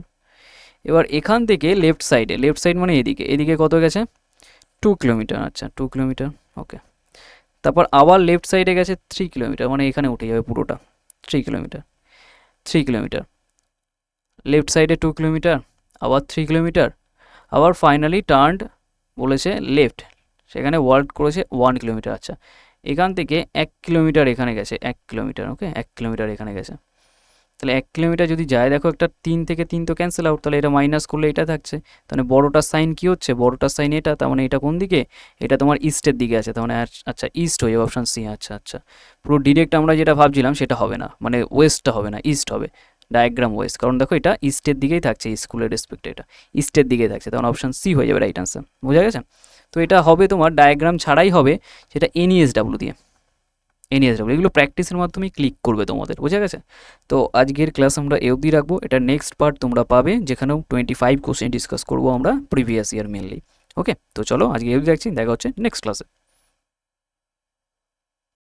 এবার এখান থেকে লেফট সাইড মানে এদিকে কত গেছে 2 কিলোমিটার, আচ্ছা 2 কিলোমিটার, ওকে তারপর আবার লেফট সাইডে গেছে 3 কিলোমিটার, মানে এখানে উঠে যাবে পুরোটা 3 কিলোমিটার, লেফট সাইডে 2 কিলোমিটার, আবার 3 কিলোমিটার, আবার ফাইনালি টার্নড বলেছে লেফট, সেখানে ওয়ার্ক করেছে 1 কিলোমিটার, আচ্ছা এখান থেকে 1 কিলোমিটার এখানে গেছে, 1 কিলোমিটার, ওকে 1 কিলোমিটার এখানে গেছে, তাহলে 1 কিলোমিটার যদি যায়, দেখো একটা 3 থেকে 3 তো ক্যান্সেল আউট, তাহলে এটা মাইনাস করলে এটা থাকছে, তাহলে বড়টার সাইন কি হচ্ছে, বড়টার সাইন এটা, তার মানে এটা কোন দিকে, এটা তোমার ইস্টের দিকে আছে, তার মানে আচ্ছা ইস্ট হয়ে যাবে অপশান সি, আচ্ছা পুরো ডিরেক্ট আমরা যেটা ভাবছিলাম সেটা হবে না, মানে ওয়েস্টটা হবে না, ইস্ট হবে, ডায়াগ্রাম ওয়েস্ট, কারণ দেখো এটা ইস্টের দিকেই থাকছে, স্কুলের রেসপেক্টে এটা ইস্টের দিকে থাকছে, তখন অপশান সি হয়ে যাবে রাইট আনসার, বোঝা গেছে। তো এটা হবে তোমার ডায়াগ্রাম ছাড়াই হবে, সেটা NESW দিয়ে, এগুলো প্র্যাকটিসের মাধ্যমে ক্লিক করবে তোমাদের, বোঝা গেছে। তো আজকের ক্লাস আমরা এ অবধি রাখবো, এটা নেক্সট পার্ট তোমরা পাবে, যেখানেও 25 কোশ্চেন ডিসকাস করবো আমরা প্রিভিয়াস ইয়ার মেনলি। ওকে, তো চলো আজকে এ অবধি রাখছি, দেখা হচ্ছে নেক্সট ক্লাসে।